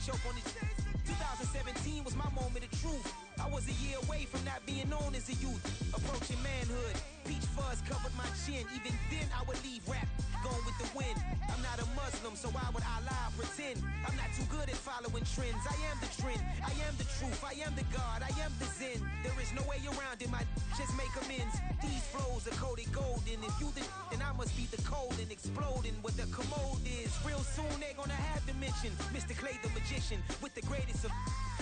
choke on his 2017 was my moment of truth. I was a year away from not being known as a youth. Approaching manhood, peach fuzz covered my chin. Even then I would leave rap going with the wind. I'm not a Muslim, so why would I lie or pretend? I'm not too good at following trends. I am the trend, I am the truth, I am the God, I am the Zen. There is no way around it, my just make amends. These flows are coated golden. If you then I must be the cold and exploding what the commode is. Real soon they're gonna have to mention Mr. Clay the magician with the greatest of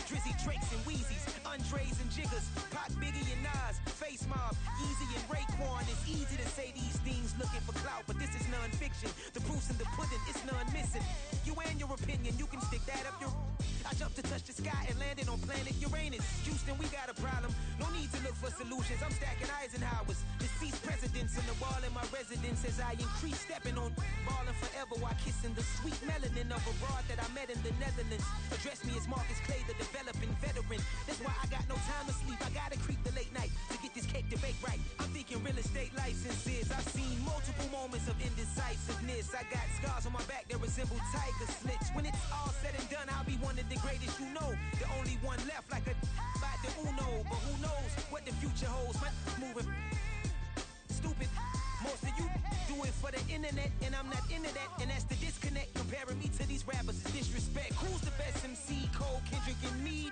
Drizzy, Drakes, and Wheezies, Andres and Jiggers, Pac, Biggie, and Nas, Face Mob, Yeezy, and Raekwon. It's easy to say these things looking for clout, but this is non-fiction. The proof's in the pudding, it's none missing. You and your opinion, you can stick that up your... I jumped to touch the sky and landed on planet Uranus. Houston, we got a problem. No need to look for solutions. I'm stacking Eisenhowers. Deceased presidents in the wall in my residence as I increase stepping on ballin' forever while kissing the sweet melanin of a broad that I met in the Netherlands. Address me as Marcus Clay, the developing veteran. That's why I got no time to sleep. I gotta creep the late night to get this cake to bake right. I'm thinking real estate licenses. I've seen multiple moments of indecisiveness. I got scars on my back that resemble tiger slits. When it's all said and done, I'll be one of the greatest you know. The only one left like a by the Uno. But who knows what the future holds. My moving stupid. Most of you do it for the internet, and I'm not into that. And that's the disconnect. Comparing me to these rappers is disrespect. Who's the best MC? Cole, Kendrick, and me?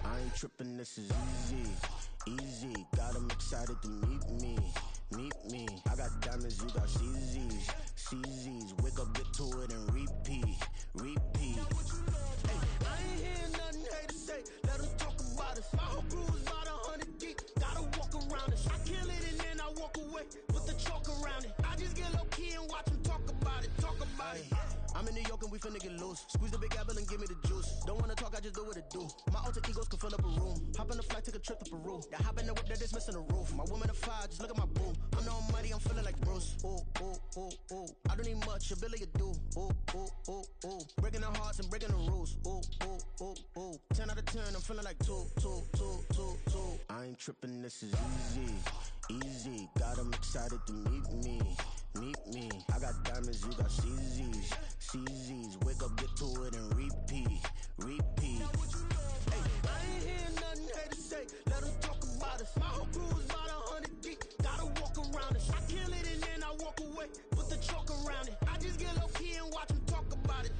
I ain't tripping, this is easy. Got 'em excited to meet me. I got diamonds, you got CZs. Wake up, get to it, and repeat. Hey, I ain't hear nothing haters say. Let 'em talk about us. My whole crew is about 100 deep. Gotta walk around us. I kill it and then I walk away. Put the chalk around it. I just get low key and watch 'em talk about it. I'm in New York and we finna get loose. Squeeze the big apple and give me the juice. Don't wanna talk, I just do what it do. My alter egos can fill up a room. Hop on the flight, take a trip to Peru. That hop in the whip that is missing the roof. My woman a fire, just look at my boo. I'm the almighty, I'm feeling like Bruce. Ooh. I don't need much, ability to do. Ooh. Breaking the hearts and breaking the rules. Ooh. 10 out of 10, I'm feeling like two. I ain't tripping, this is easy. Got 'em excited to meet me. I got diamonds, you got CZs. Wake up, get to it, and repeat. Hey, I ain't hear nothing haters say. Let 'em talk about us. My whole crew is about 100 deep. Gotta walk around us. I kill it and then I walk away. Put the chalk around it. I just get low key and watch 'em talk about it.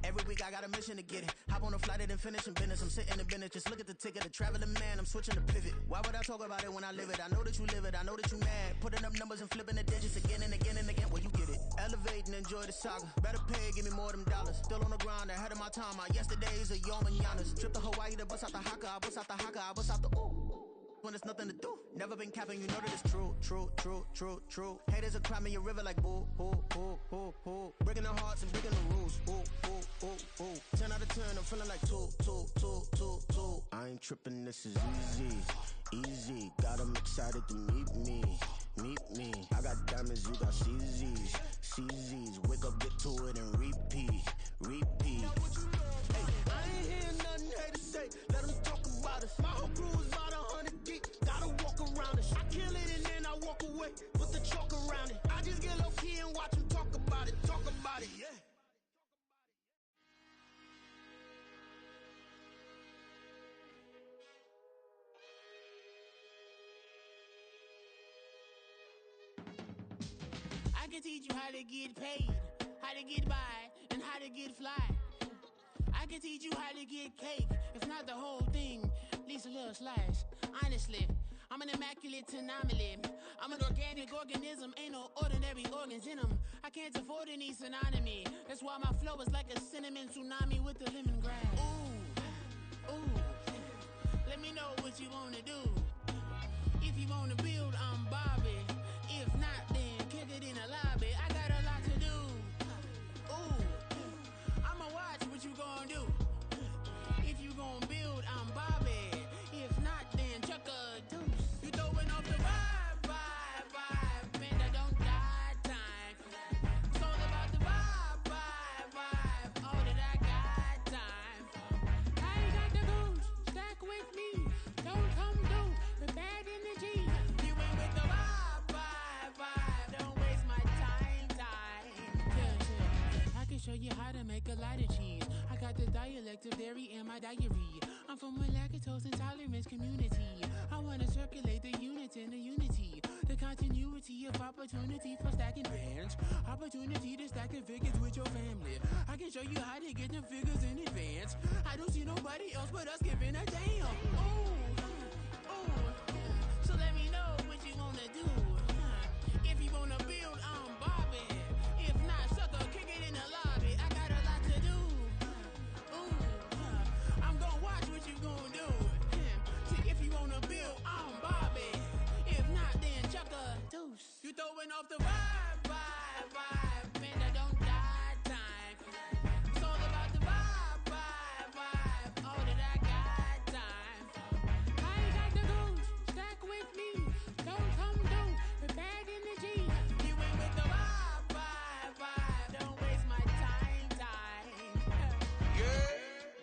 Every week I got a mission to get it. Hop on a flight and then finish in business. I'm sitting in business, just look at the ticket. The traveling man, I'm switching to pivot. Why would I talk about it when I live it? I know that you live it, I know that you mad. Putting up numbers and flipping the digits again and again and again. Well, you get it. Elevate and enjoy the saga. Better pay, give me more them dollars. Still on the grind, ahead of my time. My yesterdays are yo mananas. Trip to Hawaii to bust out the haka. I bust out the haka, I bust out the ooh. When there's nothing to do. Never been capping, you know that it's true. Haters are crying me a river like boo. Breaking the hearts and breaking the rules. Ooh. 10 out of 10, I'm feeling like two. I ain't tripping, this is easy. Got 'em excited to meet me. I got diamonds, you got CZs. Wake up, get to it, and repeat. Hey, I ain't hear nothing haters say. Let 'em talk about us. My whole crew is about 100 deep. Gotta walk around us. I kill it and then I walk away. Put the chalk around it. I just get low key and watch 'em talk about it. Yeah. I can teach you how to get paid, how to get by, and how to get fly. I can teach you how to get cake, if not the whole thing, at least a little slice. Honestly, I'm an immaculate anomaly. I'm an organic organism, ain't no ordinary organs in them. I can't afford any synonymy. That's why my flow is like a cinnamon tsunami with the lemongrass. Ooh, let me know what you wanna do. If you wanna build, I'm Bobby. If not, then kick it in the lobby. I got a lot to do. Ooh, I'ma watch what you gon' do. If you gon' build, I'm Bobby. If not, then chuck a deuce. You throwing off the vibe. my diary. I'm from a lactose intolerance community. I wanna circulate the unity and the unity, the continuity of opportunity for stacking bands, opportunity to stack the figures with your family. I can show you how to get the figures in advance. I don't see nobody else but us giving a damn. So let me know what you wanna do. If you wanna build, I'm Bobby. If not, sucker, kick it in the lobby. I got a lot to do. I'm gonna watch what you gonna do. See, if you wanna build, I'm Bobby. If not, then chuck a deuce. You throwing off the vibe, vibe, vibe. Man, I don't die time. It's all about the vibe, vibe, vibe. All that I got time. I ain't got the goose. Stack with me. Don't come through with bad energy. You ain't with the vibe, vibe, vibe. Don't waste my time. Yeah,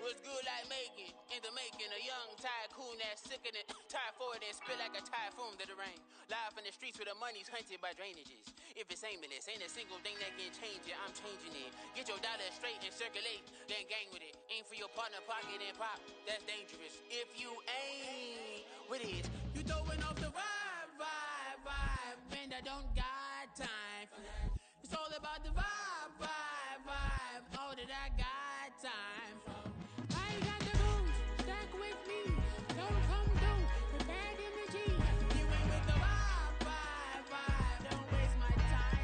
what's good like making? Into making a young tycoon that's sicker than tie forward and spit like a typhoon to the rain. Live in the streets where the money's hunted by drainages. If it's aimless, ain't a single thing that can change it. I'm changing it. Get your dollar straight and circulate, then gang with it. Aim for your partner, pocket and pop. That's dangerous. If you ain't with it, you throwing off the vibe, vibe, vibe. Man, I don't got time for that. It's all about the vibe, vibe, vibe. All that I got time for. I ain't got the goose. Stack with me. Don't come through with bad energy. You ain't with the vibe, vibe, vibe. Don't waste my time.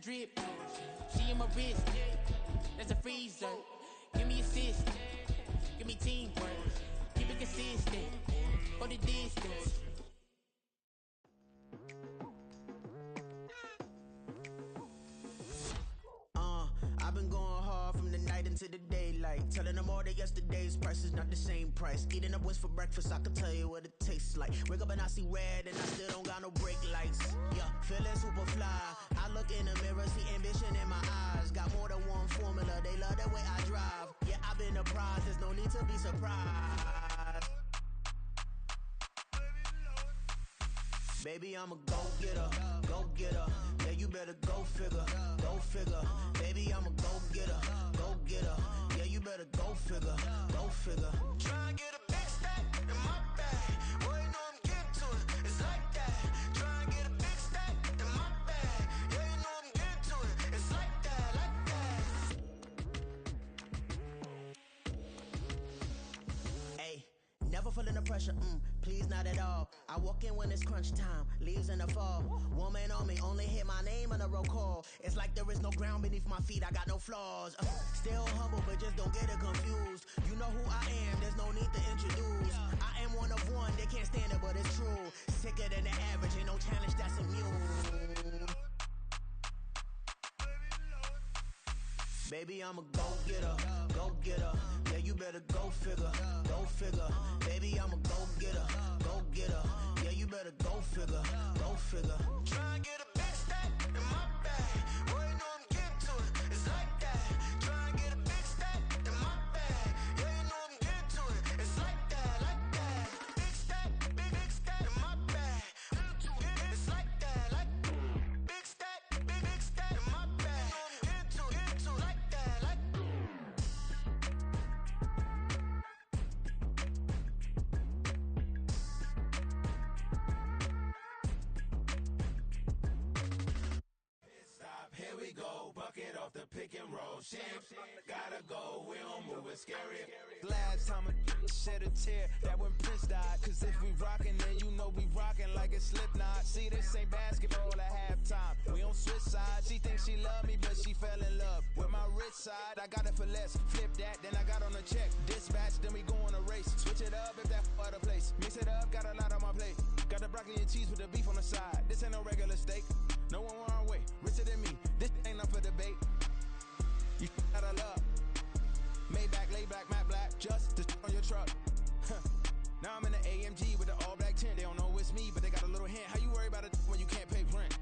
Drip, she in my wrist, that's a freezer. Give me assist, give me teamwork, keep it consistent, for the distance. I've been going hard from the night into the daylight, telling them all that yesterday's price is not the same price. Eating up what's for breakfast, I can tell you what it tastes like. Wake up and I see red and I still don't got no brake lights. Yeah, feeling super fly. I look in the mirror, see ambition in my eyes. Got more than one formula, they love the way I drive. Yeah, I've been a prize, there's no need to be surprised. Baby, I'm a go-getter, go-getter. Yeah, you better go figure, go figure. Baby, I'm a go-getter, go-getter. Yeah, you better go figure, go figure. Try and get a big stack in my bag. Boy, you know I'm getting to it, it's like that. Try and get a big stack in my bag. Yeah, you know I'm getting to it, it's like that, like that. Hey, never feeling the pressure, please not at all. I walk in when it's crunch time, leaves in the fall. Woman on me, only hit my name on a roll call. It's like there is no ground beneath my feet, I got no flaws. Still humble, but just don't get it confused. You know who I am, there's no need to introduce. I am one of one, they can't stand it, but it's true. Sicker than the average, ain't no challenge that's immune. Baby, I'm a go-getter, go-getter. Yeah, you better go figure, go figure. Baby, I'm a go-getter, go-getter. Yeah, you better go figure, go figure. Try and get a big stack in my bag. Boy, you know I'm getting to it, it's like that. Try and get a big stack in my bag. Yeah, you know I'm getting to it, it's like that, like that. Big stack in my bag. It's like that, like big stack in my bag. off the pick and roll shit. Gotta go, we don't move it scary. Last time a shed a tear, that when Prince died. Cause if we rockin', then you know we rockin' like a Slipknot. See, this ain't basketball at halftime. We don't switch sides. She thinks she love me, but she fell in love with my rich side. I got it for less. Flip that, then I got on a check. Dispatch, then we go on a race. Switch it up if that other place. Mix it up, got a lot on my plate. Got the broccoli and cheese with the beef on the side. This ain't no regular steak. No one wrong way. Richer than me. This ain't up for debate. You out of luck. Maybach, lay black, matte black. Just the on your truck. Now I'm in the AMG with the all black tint. They don't know it's me, but they got a little hint. How you worry about it when you can't pay rent?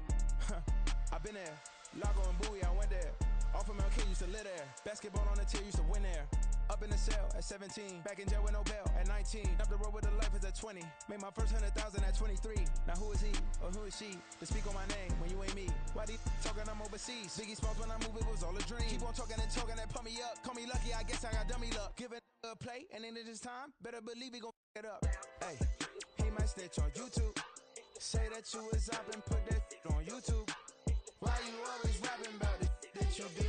I've been there. Lago and Bowie, I went there. Off of MLK, used to live there. Basketball on the tier, used to win there. Up in the cell at 17. Back in jail with no bail at 19. Up the road with the life is at 20. Made my first 100,000 at 23. Now who is he or who is she to speak on my name when you ain't me? Why these talking I'm overseas? Biggie Smalls when I move it was all a dream. Keep on talking and talking and pump me up. Call me lucky, I guess I got dummy luck. Give it a play and then it is time. Better believe he gon' it up. Hey, he might snitch on YouTube. Say that you was up and put that on YouTube. Why you always rapping about it that you do?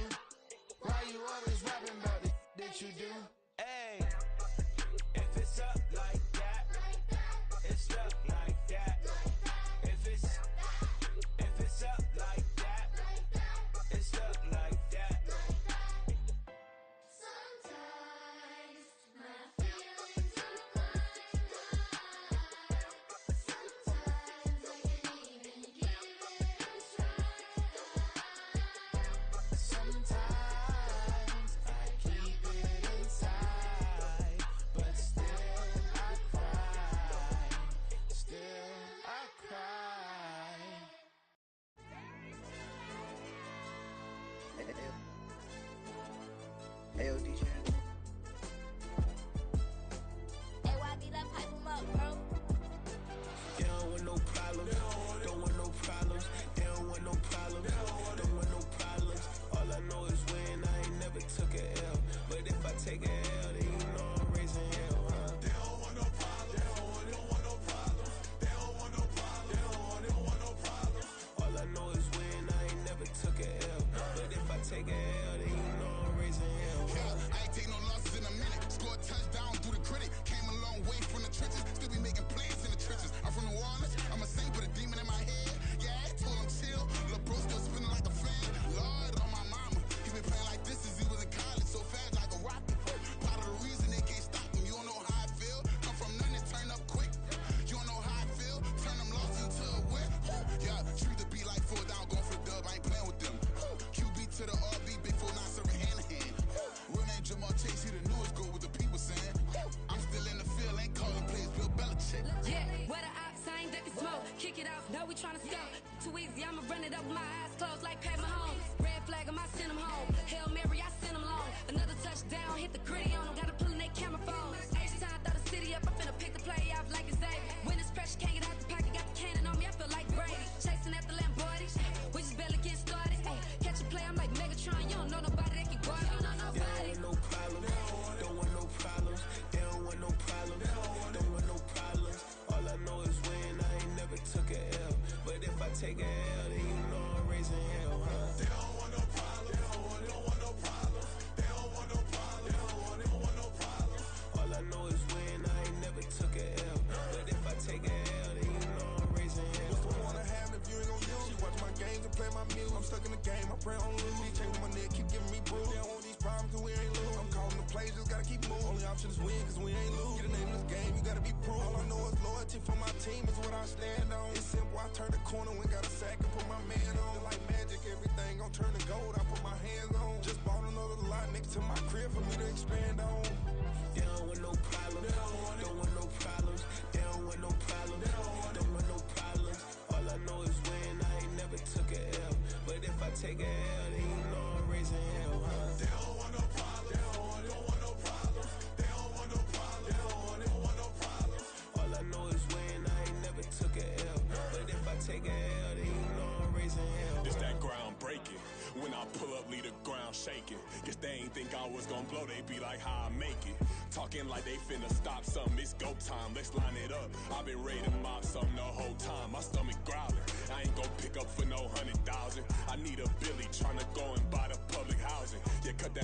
Why you always rapping about it that you do? Hey, if it's up like that, it's up like that. If it's up like that, it's up like that. Sometimes my feelings are flying high. Sometimes I can't even give it a try. Sometimes I keep it inside, but still I cry. Still I cry. Hey, yo, DJ. AYB, let pipe him up, bro. They don't want no problems. Don't want no problems. They don't want no problems. Don't want no problems. All I know is when I ain't never took a L. But if I take a L, then you know I'm raising hell, huh? They don't want no problems. They don't want no problems. They don't want no problems. They don't want no problems. All I know is when I ain't never took a L. But if I take a L, then you know I'm raising hell, huh? I ain't take no losses in a minute. Scored touchdown through the critic. Came a long way from the trenches. Still be making plays in the trenches. I'm from New Orleans. I'm a saint with a demon in my head. Yeah, I told him chill. Lil' bro still spinning like a fan. Lord on my mama. He been playing like this since he was in college. So fast like a rocket. Part of the reason they can't stop him. You don't know how I feel. Come from nothing, turn up quick. You don't know how I feel. Turn them losses into a win. Yeah, treat the beat like 4 down. Going for the dub. I ain't playing with them. QB to the RB. Big 4-9 serving hand to hand. Real name Jamal Chase. He the newest goal with the people saying. I'm still in the field. Ain't calling plays. Bill Belichick. Yeah, where the ops, I ain't ducking smoke. Kick it off, know we tryna score. Too easy, I'ma run it up with my eyes closed like Pat Mahomes. Red flag, I send him home. Hail Mary, I send him long. Another touchdown, hit the gritty on them. Gotta pull in they camera phones. H-time, throw the city up. I'm finna pick the play off like it's Xavier. When it's pressure, can't get out the pocket. Got the cannon on me, I feel like Brady. Chasing after Lamborghini. We just barely getting started. Ay, catch a play, I'm like Megatron. You don't know nobody that can guard. You don't know nobody. They don't want no problems. Don't want no problems. They don't want no problems. Don't want no problems. All I know is when I ain't never took a L. But if I take a L, then you know I'm raising hell, huh? They don't want no problems. They don't want no problems. They don't want no problems. They don't want no problems. All I know is when I ain't never took a L. But if I take a L, then you know I'm raising hell. What's the point of having if you ain't gon' use? She watch my games and play my music. I'm stuck in the game, I pray on lose. These chains on my neck keep giving me bruise. They don't want these problems cause we ain't lose. I'm calling the plays, just gotta keep moving. Only option is win cause we ain't lose. Get a name in this game, you gotta be proof. All I know is loyalty for my team is what I stand on. It's simple, I turn the corner when got a sack and put my man on. Like magic, everything gon' turn to gold, I put my hands on. Just bought another lot next to my crib for me to expand on. They don't want no problems. Don't want no problems. They don't want no problems. Don't want no problems. All I know is when I ain't never took a L. But if I take a L, then you know I'm raising hell, huh? They don't want no problems. They don't want no problems. They don't want no problems. They don't want no problems. All I know is when I ain't never took a L. But if I take a L, then you know I'm raising hell. It's that ground breaking. When I pull up, leave the ground shaking. Guess they ain't think I was gonna blow, they be like, how I make it. Talking like they finna stop something, it's go time, let's line it up. I've been ready to mop something the whole time, my stomach growling. I ain't gon' pick up for no 100,000. I need a Billy tryna go and buy the public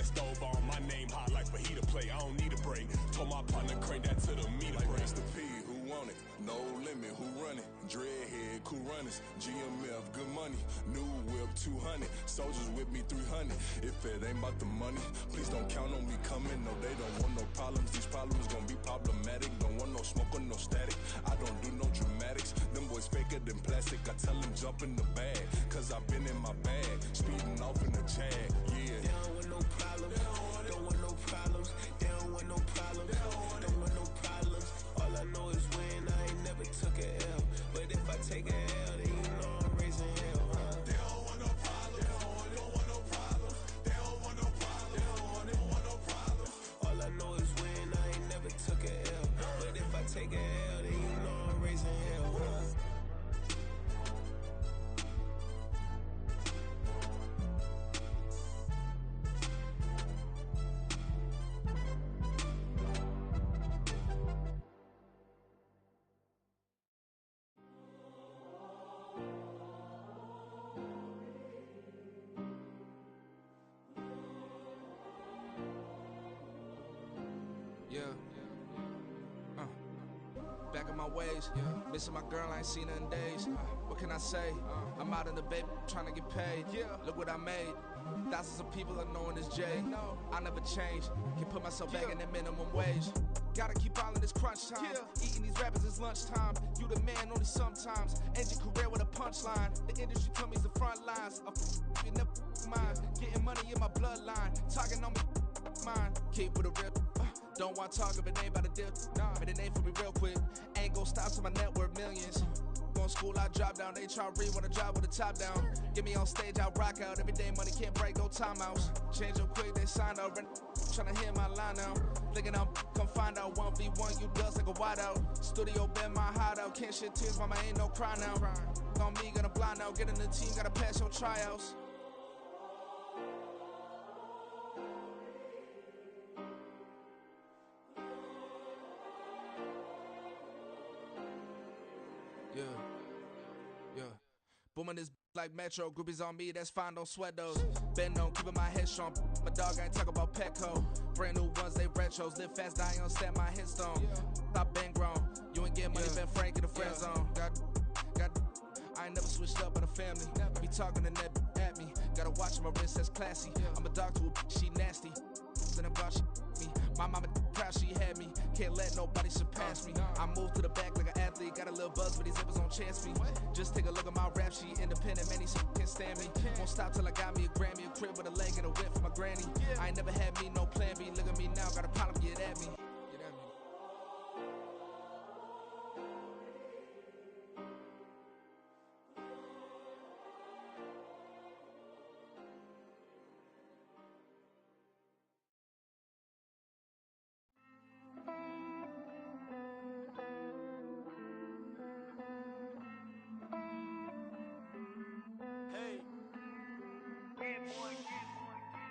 that stove on, my name hot like fajita play. I don't need a break. Told my partner crank that to the meter like break. Mr. P, who want it? No limit, who run it? Dreadhead, cool runners. GMF, good money. New whip, 200. Soldiers with me, 300. If it ain't about the money, please don't count on me coming. No, they don't want no problems. These problems gon' be problematic. Don't want no smoke or no static. I don't do no dramatics. Them boys faker than plastic. I tell them jump in the bag, cause I've been in my bag. Speeding off in the Jag, yeah. They don't want no problems. Don't want no problems. They don't want no problems. Don't want no problems. All I know is win. I ain't never took a L. But if I take a L, then you know I'm raising hell, huh? They don't want no problems. They don't want no problems. They don't want no problems. They don't want no problems. All I know is win. I ain't never took a L. But if I take a L, then you know I'm raising hell, huh? Back in my ways, missing my girl, I ain't seen her in days. What can I say? I'm out in the baby, trying to get paid. Look what I made. Thousands of people are knowing this Jay. I never change. Can put myself back in the minimum wage. Gotta keep all in this crunch time. Eating these rappers is lunchtime. You the man only sometimes. End your career with a punchline. The industry told me it's the front lines. You never mind. Getting money in my bloodline. Talking on me, mine. Keep with a real. Don't want to talk if it ain't about a dip. But it ain't for me real quick. Ain't gon' stop till my net worth millions. Going school, I drop down. They try to read when I drop with the top down. Get me on stage, I rock out. Every day money can't break, no timeouts. Change up quick, they signed up. Tryna hear my line now. Thinking I'm come find out 1v1, you dust like a wideout. Studio been my hideout. Can't shed tears, mama ain't no cry now. On me, gonna blind out. Get in the team, gotta pass your tryouts. Booming this like Metro, groupies on me, that's fine, don't sweat those. Been on, keeping my head strong. My dog ain't talk about Petco. Brand new ones, they retros. Live fast, die on set my headstone. Stop been grown. You ain't getting money, been Frank in the friend zone. I ain't never switched up on the family. Be talking to that at me. Gotta watch my wrist, that's classy. I'm a dog to a she nasty. And I'm glad she me. My mama proud she had me. Can't let nobody surpass me. I move to the back like an athlete. Got a little buzz, but these zippers don't chance me. Just take a look at my rap sheet. Independent, man, these can't stand me. Won't stop till I got me a Grammy. A crib with a leg and a whip for my granny. I ain't never had me no plan B. Look at me now, got a problem, get at me.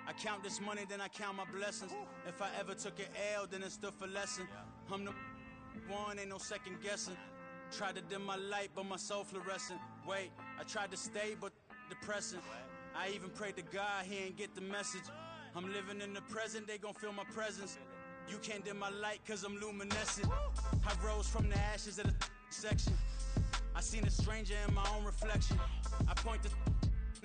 I count this money, then I count my blessings. If I ever took an L, then it stood for lesson. I'm the one, ain't no second guessing. Tried to dim my light, but my soul fluorescent. Wait, I tried to stay, but depressing. I even prayed to God, he ain't get the message. I'm living in the present, they gon' feel my presence. You can't dim my light, cause I'm luminescent. I rose from the ashes of the section. I seen a stranger in my own reflection. I point the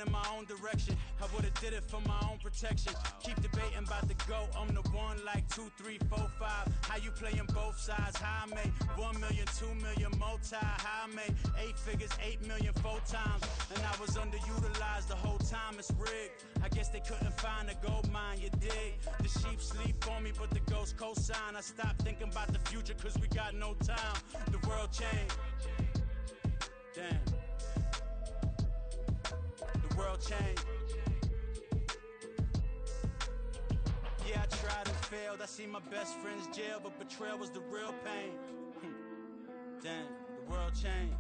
in my own direction. I would've did it for my own protection. Keep debating about the GOAT. I'm the one like 2, 3, 4, 5. How you playing both sides? How I make 1 million, 2 million, multi. How I make 8 figures, 8 million, 4 times. And I was underutilized the whole time. It's rigged. I guess they couldn't find a gold mine, you dig? The sheep sleep on me, but the ghost co-sign. I stopped thinking about the future, cause we got no time. The world changed. Damn. The world changed. Yeah, I tried and failed. I see my best friends jail, but betrayal was the real pain. Damn, the world changed.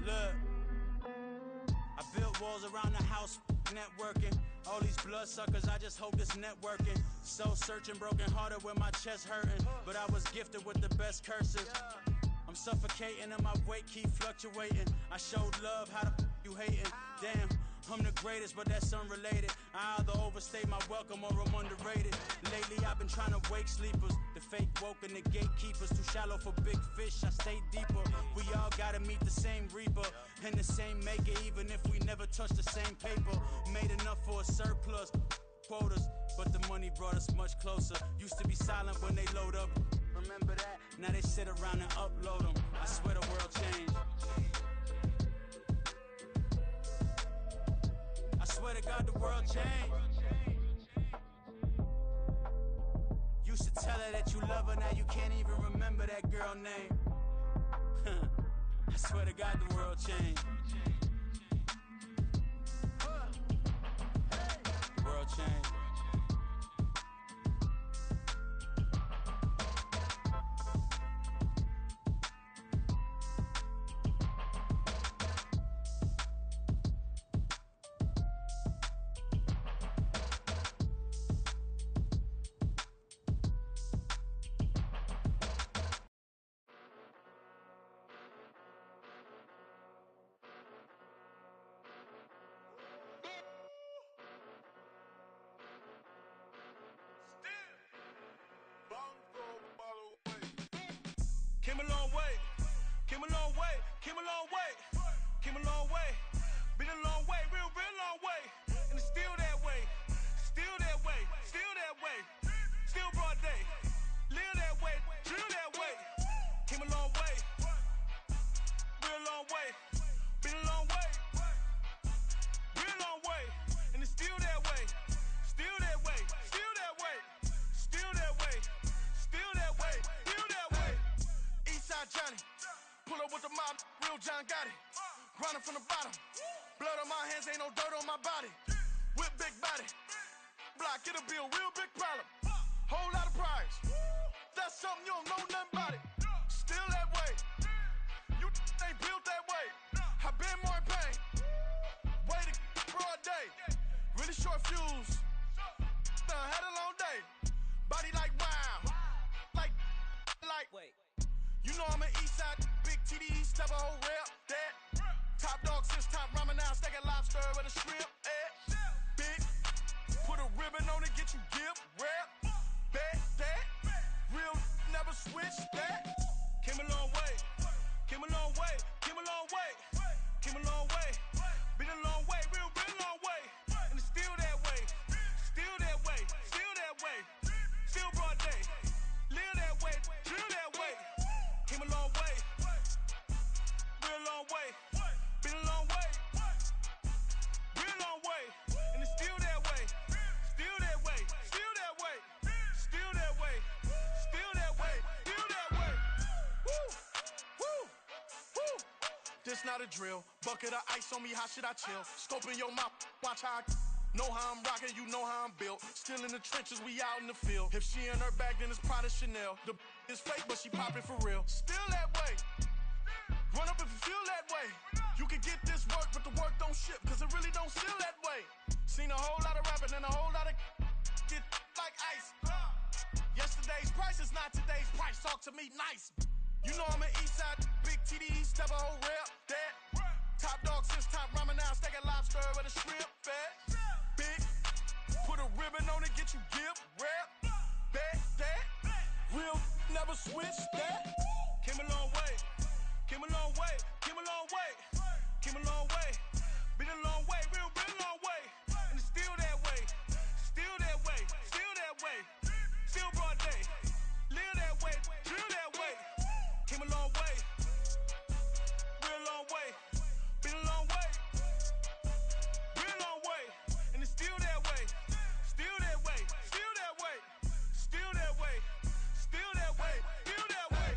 Look, I built walls around the house, networking. All these bloodsuckers, I just hope this networking. Soul searching, broken hearted with my chest hurting. But I was gifted with the best curses. I'm suffocating and my weight keep fluctuating. I showed love, how the you hating? Damn, I'm the greatest, but that's unrelated. I either overstay my welcome or I'm underrated. Lately I've been trying to wake sleepers, the fake woke and the gatekeepers. Too shallow for big fish, I stay deeper. We all gotta meet the same reaper and the same maker, even if we never touch the same paper. Made enough for a surplus, quotas, but the money brought us much closer. Used to be silent when they load up, remember that? Now they sit around and upload them. I swear the world changed. I swear to God the world changed. Used to tell her that you love her, now you can't even remember that girl name. I swear to God the world changed. The world changed. Came a long way, came a long way, came a long way, came a long way, been a long way, real long way, and it's still that way, still that way, still that way, still broad day, live that way, drill that way, came a long way, real long way, been a long way, real long way, and it's still that way, still that way, still that way, still that way, still that way, still that way. Eastside Johnny, pull up with the mob, real John Gotti. Grinding from the bottom, blood on my hands, ain't no dirt on my body. With big body, block, it'll be a real big problem. Whole lot of prize, that's something you don't know nothing about it. Still that way, you ain't built that way. I been more in pain, way to broad day. Really short fuse, had a long day. Body like wow, like. Wait. You know I'm an Eastside, big TDE, step a whole rep, that. Top dog, since top ramen now, steak and lobster with a shrimp, big, put a ribbon on it, get you give, rep, bet, that. Real, never switch, that. Came a long way, came a long way, came a long way, came a long way. Been a long way, real long way. And it's still that way, still that way, still that way, still broad day. Live that way, drill that way. Came a long way, real long way. Been a long way, real long way. And it's still that way, still that way, still that way, still that way, still that way, still that way. Woo, woo, woo. This not a drill. Bucket of ice on me, how should I chill? Scoping your mouth, watch how I know how I'm rocking, you know how I'm built. Still in the trenches, we out in the field. If she in her bag, then it's Prada Chanel. The is fake, but she poppin' for real. Still that way. Run up if you feel that way. You can get this work, but the work don't ship, cause it really don't feel that way. Seen a whole lot of rapping and a whole lot of get like ice. Yesterday's price is not today's price. Talk to me nice. You know I'm an Eastside, big TDE, step a whole rep, that. Top dog, since top ramen now, steak and lobster with a shrimp, fat. Big, put a ribbon on it, get you give, rep, bet, that. Real, never switch, that. Came a long way, came a long way, came a long way, came a long way. Been a long way, real long way. And it's still that way, still that way, still that way, still broad day. Live that way, drill that way. Came a long way, real long way. Been a long way, real long way. And it's still that way, still that way, still that way, still that way, still that way, still that way.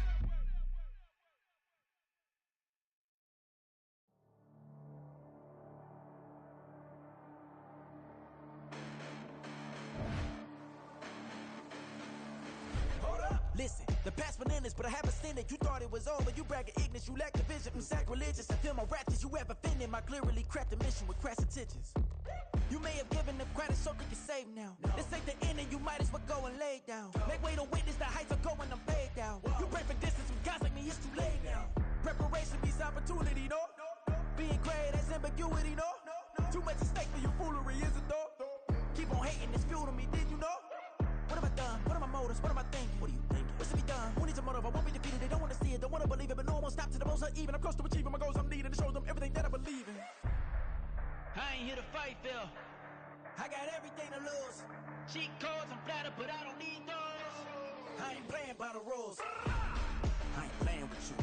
Hold up, listen, the past bananas, but I haven't seen it. You thought it was over, you bragging ignorance, you lack the vision. I'm sacrilegious, I feel my rap, did you ever offended my clearly crafted mission with crass intentions? You may have given them credit so they can save now. This ain't the end and you might as well go and lay down. Make way to witness the heights are going, I'm paid down. You pray for distance from guys like me, it's too late now. Preparation means opportunity, no? Being great as ambiguity, no? Too much at stake for your foolery, is it though? Keep on hating, it's fuel to me, did you know? What have I done? What are my motives? What am I thinking? What are you thinking? What's to be done? Who needs a motive? I won't be defeated. They don't want to see it, don't want to believe it, but no one will stop to the most even. I'm close to achieving my goals. I'm needing to show them everything that I believe in. I ain't here to fight, Phil. I got everything to lose. Cheat codes, I'm flattered, but I don't need those. I ain't playing by the rules. I ain't playing with you.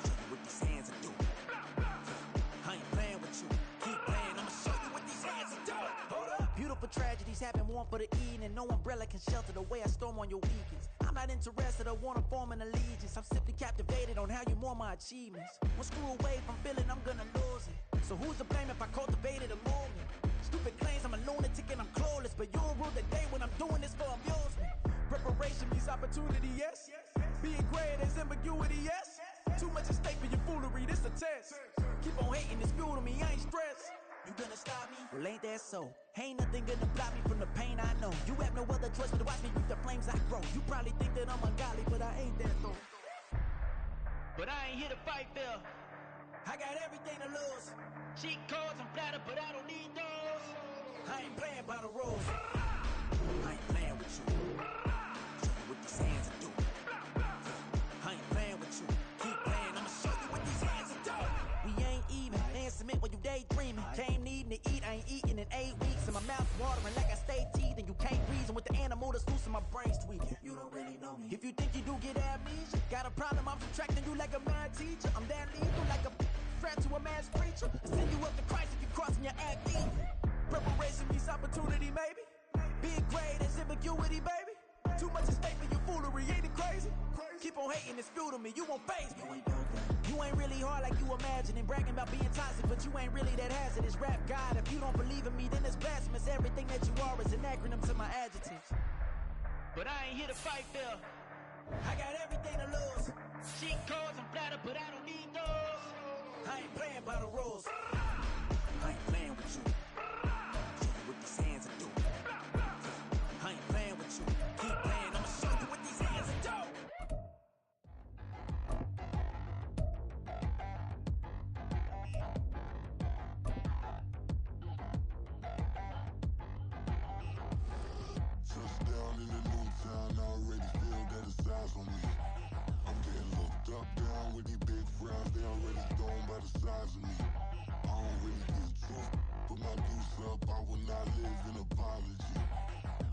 Show you what these hands are doing. I ain't playing with you. Keep playing, I'ma show you what these hands are doing. Hold up. Beautiful tragedies happen, one for the evening. No umbrella can shelter the way I storm on your weekends. I'm not interested, I wanna form an allegiance. I'm simply captivated on how you more my achievements. One screw away from feeling I'm gonna lose it. So who's to blame if I cultivated a movement? Stupid claims I'm a lunatic and I'm clueless, but you'll rule the day when I'm doing this for amusement. Preparation means opportunity, yes. Being great is ambiguity, yes. Too much at stake for your foolery, this a test. Keep on hating, it's fuel to me, I ain't stressed. You gonna stop me? Well, ain't that so? Ain't nothing gonna block me from the pain I know. You have no other choice but to watch me reap the flames I grow. You probably think that I'm ungodly, but I ain't that though. But I ain't here to fight, Phil. I got everything to lose. Cheat codes, I'm flattered, but I don't need those. I ain't playing by the rules. I ain't playing with you. Show you what these hands are doing. I ain't playing with you. Keep playing, I'ma show you what these hands are doing. We ain't even. They ain't submit when you daydreaming. Came needing to eat, I ain't eating in 8 weeks. And my mouth watering like I stay teething. You can't reason with the animal that's loose and my brain's tweaking. You don't really know me. If you think you do get amnesia, got a problem, I'm subtracting you like a mad teacher. I'm that lethal like a threat to a mass preacher. I send you up to Christ if you crossing your act even. Preparation means opportunity, maybe. Being great is ambiguity, baby. Too much at stake for your foolery, ain't it crazy? Keep on hating, it's fuel to me, you won't phase me. You ain't really hard like you imagining. Bragging about being toxic, but you ain't really that hazardous. Rap God, if you don't believe in me, then it's blasphemous. Everything that you are is an acronym to my adjectives. But I ain't here to fight, Phil. I got everything to lose. Cheat codes, I'm flattered, but I don't need those. I ain't playing by the rules. I ain't playing with you. Show you what these hands are doing. I ain't playing with you. Keep playing, I'ma show you what these hands are doing. Touchdown in the new town, I already feel that it's eyes on me. I'm getting looked up, down with these big frowns, they already thrown by the size of me. I don't really give a truth, put my goose up, I will not live in apology.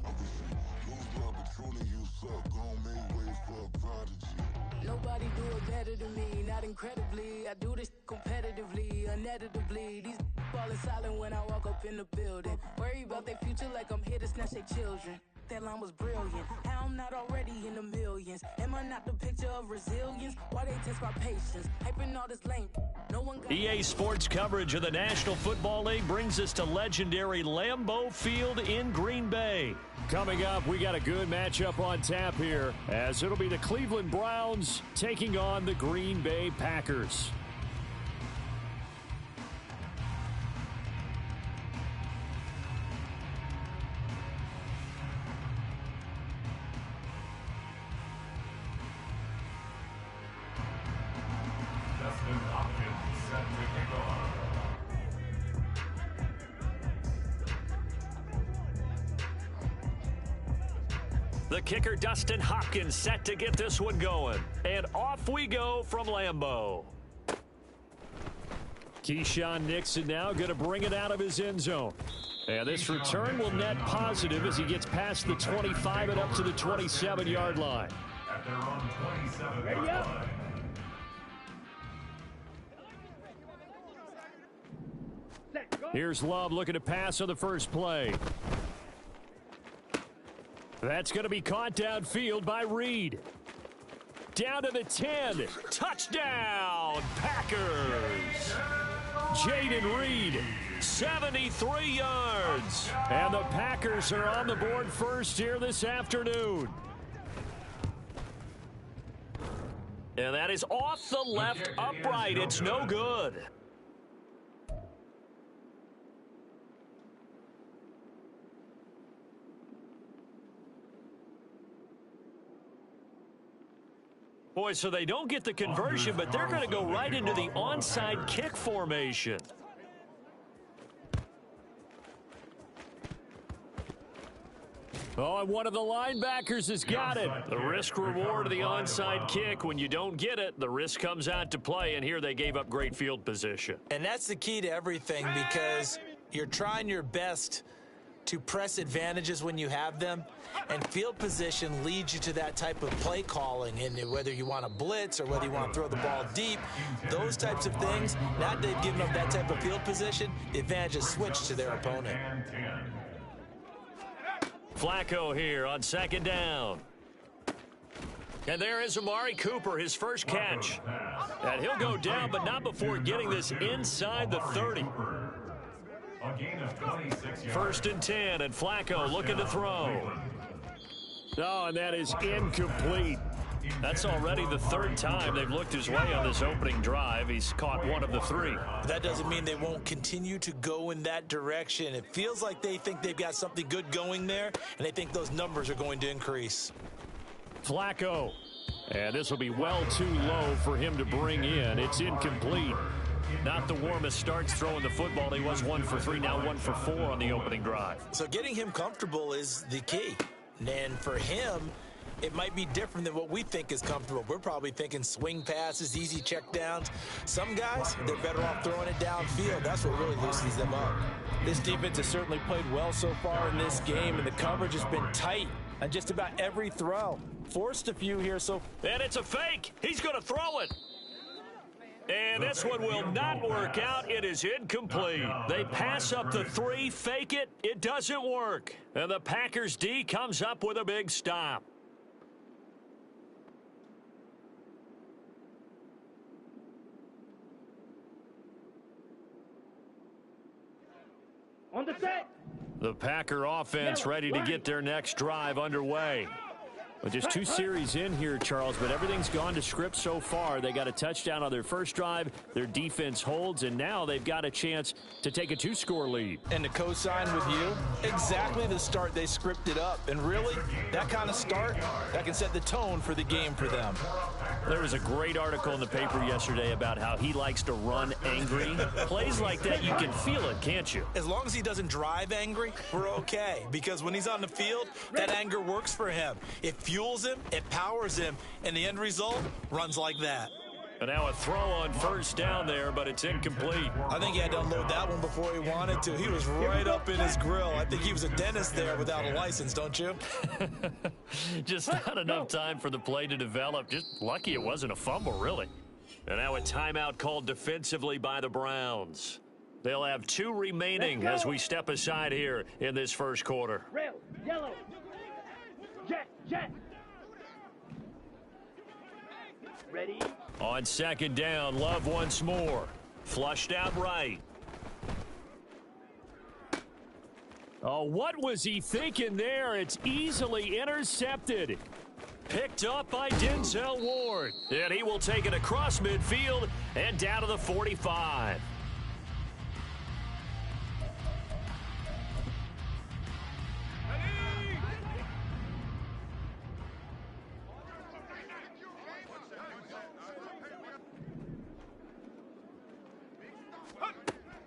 I wish you lose love, but truly you suck, gon' make way for a prodigy. Nobody do it better than me, not incredibly. I do this competitively, uneditably. These falling silent when I walk up in the building. Worry about their future like I'm here to snatch their children. That line was brilliant. How I'm not already in the millions? Am I not the picture of resilience? Why they test my patience? Hyping all this lame. No one got EA Sports coverage of the National Football League brings us to legendary Lambeau Field in Green Bay. Coming up, we got a good matchup on tap here, as it'll be the Cleveland Browns taking on the Green Bay Packers. Dustin Hopkins set to kick off. The kicker, Dustin Hopkins, set to get this one going. And off we go from Lambeau. Keyshawn Nixon now going to bring it out of his end zone. And this return will net positive as he gets past the 25 and up to the 27-yard line. At their own 27-yard line. Here's Love looking to pass on the first play. That's going to be caught downfield by Reed. Down to the 10. Touchdown, Packers. Jaden Reed, 73 yards. And the Packers are on the board first here this afternoon. And that is off the left upright. It's no good. Boy, so they don't get the conversion, but they're going to go right into the onside kick formation. Oh, and one of the linebackers has got it. The risk reward of the onside kick. When you don't get it, the risk comes out to play, and here they gave up great field position. And that's the key to everything, because you're trying your best to press advantages when you have them, and field position leads you to that type of play calling. And whether you want to blitz or whether you want to throw the ball deep, those types of things, now they've given up that type of field position, the advantage is switched to their opponent. Flacco here on second down. And there is Amari Cooper, his first catch. And he'll go down, but not before getting this inside the 30. A gain of 26 yards. First and 10, and Flacco looking to throw. Oh, and that is incomplete. That's already the third time they've looked his way on this opening drive. He's caught one of the three. That doesn't mean they won't continue to go in that direction. It feels like they think they've got something good going there, and they think those numbers are going to increase. Flacco. And this will be well too low for him to bring in. It's incomplete. Not the warmest starts throwing the football. He was 1 for 3, now 1 for 4 on the opening drive. So getting him comfortable is the key. And for him, it might be different than what we think is comfortable. We're probably thinking swing passes, easy checkdowns. Some guys, they're better off throwing it downfield. That's what really loosens them up. This defense has certainly played well so far in this game, and the coverage has been tight on just about every throw. Forced a few here, so... And it's a fake. He's going to throw it. And this one will not work out. It is incomplete. They pass up the 3, fake it. It doesn't work. And the Packers D comes up with a big stop. On the set. The Packer offense ready to get their next drive underway. Well, just 2 series in here, Charles, but everything's gone to script so far. They got a touchdown on their first drive. Their defense holds, and now they've got a chance to take a 2-score lead. And to co-sign with you, exactly the start they scripted up. And really, that kind of start, that can set the tone for the game for them. There was a great article in the paper yesterday about how he likes to run angry. Plays like that, you can feel it, can't you? As long as he doesn't drive angry, we're okay. Because when he's on the field, that anger works for him. It fuels him, it powers him, and the end result runs like that. And now a throw on first down there, but it's incomplete. I think he had to unload that one before he wanted to. He was right up in his grill. I think he was a dentist there without a license, don't you? Just not enough time for the play to develop. Just lucky it wasn't a fumble, really. And now a timeout called defensively by the Browns. They'll have 2 remaining as we step aside here in this first quarter. Red, yellow, jet. Ready? On second down, Love once more. Flushed out right. Oh, what was he thinking there? It's easily intercepted. Picked up by Denzel Ward. And he will take it across midfield and down to the 45.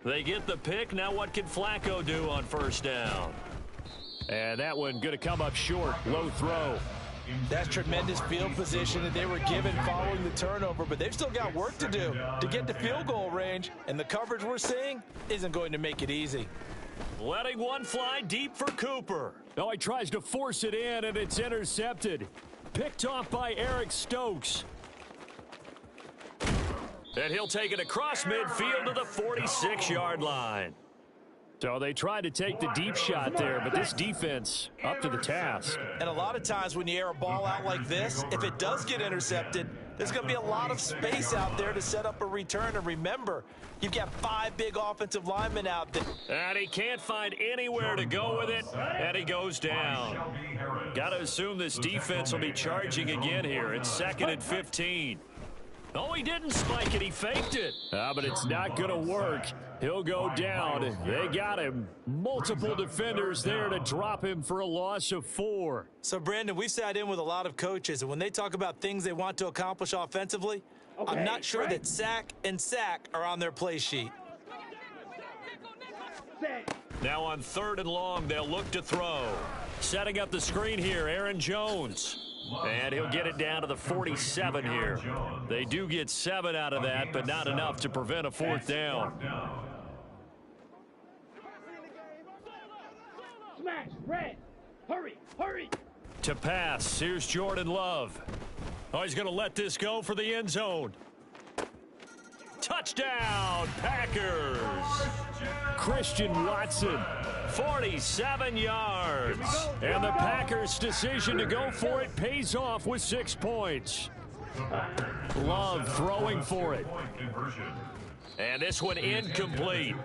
They get the pick. Now what can Flacco do on first down? And that one going to come up short. Low throw. That's tremendous field position that they were given following the turnover, but they've still got work to do to get to field goal range, and the coverage we're seeing isn't going to make it easy. Letting one fly deep for Cooper. Oh, he tries to force it in, and it's intercepted. Picked off by Eric Stokes. And he'll take it across midfield to the 46-yard line. So they tried to take the deep shot there, but this defense up to the task. And a lot of times when you air a ball out like this, if it does get intercepted, there's going to be a lot of space out there to set up a return. And remember, you've got 5 big offensive linemen out there. And he can't find anywhere to go with it, and he goes down. Got to assume this defense will be charging again here. It's 2nd and 15. Oh, he didn't spike it. He faked it. But it's not going to work. He'll go down. They got him. Multiple defenders there to drop him for a loss of 4. So, Brandon, we sat in with a lot of coaches, and when they talk about things they want to accomplish offensively, I'm not sure that sack and sack are on their play sheet. Now on 3rd and long, they'll look to throw. Setting up the screen here, Aaron Jones. And he'll get it down to the 47 here. They do get 7 out of that, but not enough to prevent a 4th down. Smash, red. Hurry, hurry. To pass, here's Jordan Love. Oh, he's going to let this go for the end zone. Touchdown, Packers. Christian Watson, 47 yards. And the Packers' decision to go for it pays off with 6 points. Love throwing for it. And this one incomplete.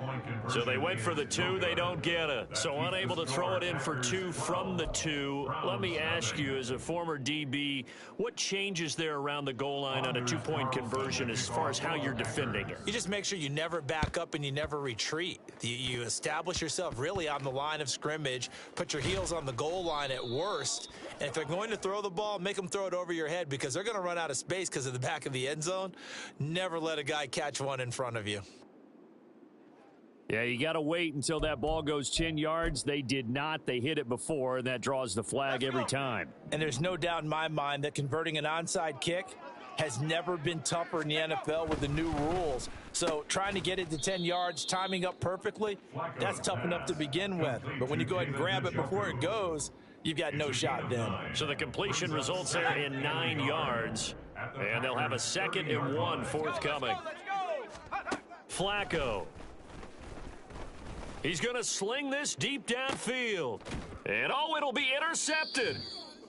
So they went for the 2, they don't get it. So unable to throw it in for 2 from the 2. Let me ask you, as a former DB, what changes there around the goal line on a 2-point conversion as far as how you're defending it? You just make sure you never back up and you never retreat. You establish yourself really on the line of scrimmage, put your heels on the goal line at worst, and if they're going to throw the ball, make them throw it over your head because they're going to run out of space because of the back of the end zone. Never let a guy catch one in front of you. Yeah, you got to wait until that ball goes 10 yards. They did not. They hit it before, and that draws the flag every time. And there's no doubt in my mind that converting an onside kick has never been tougher in the NFL with the new rules. So trying to get it to 10 yards, timing up perfectly, that's tough enough to begin with. But when you go ahead and grab it before it goes, you've got no shot then. So the completion results there in 9 yards, and they'll have a 2nd and 1 forthcoming. Flacco. He's going to sling this deep downfield. And, oh, it'll be intercepted.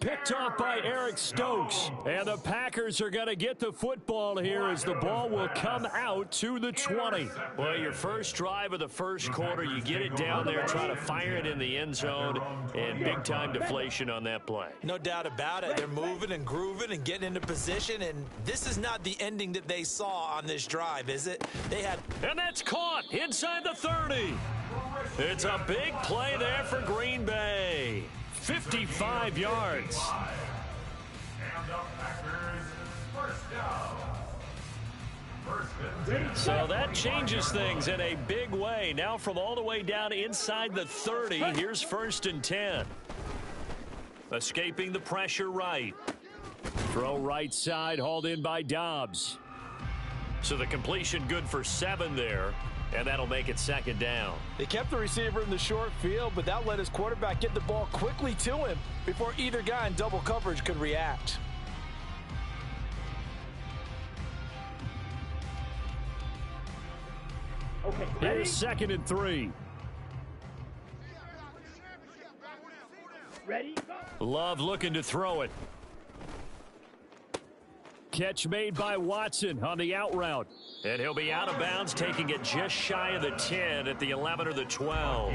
Picked off by Eric Stokes. And the Packers are going to get the football here as the ball will come out to the 20. Well, your first drive of the first quarter, you get it down there, try to fire it in the end zone, and big-time deflation on that play. No doubt about it. They're moving and grooving and getting into position, and this is not the ending that they saw on this drive, is it? And that's caught inside the 30. It's a big play there for Green Bay. 55 yards. So that changes things in a big way. Now from all the way down inside the 30, here's 1st and 10. Escaping the pressure right. Throw right side, hauled in by Dobbs. So the completion good for 7 there. And that'll make it 2nd down. They kept the receiver in the short field, but that let his quarterback get the ball quickly to him before either guy in double coverage could react. Okay, here's 2nd and 3. Ready? Love looking to throw it. Catch made by Watson on the out route. And he'll be out of bounds, taking it just shy of the 10 at the 11 or the 12.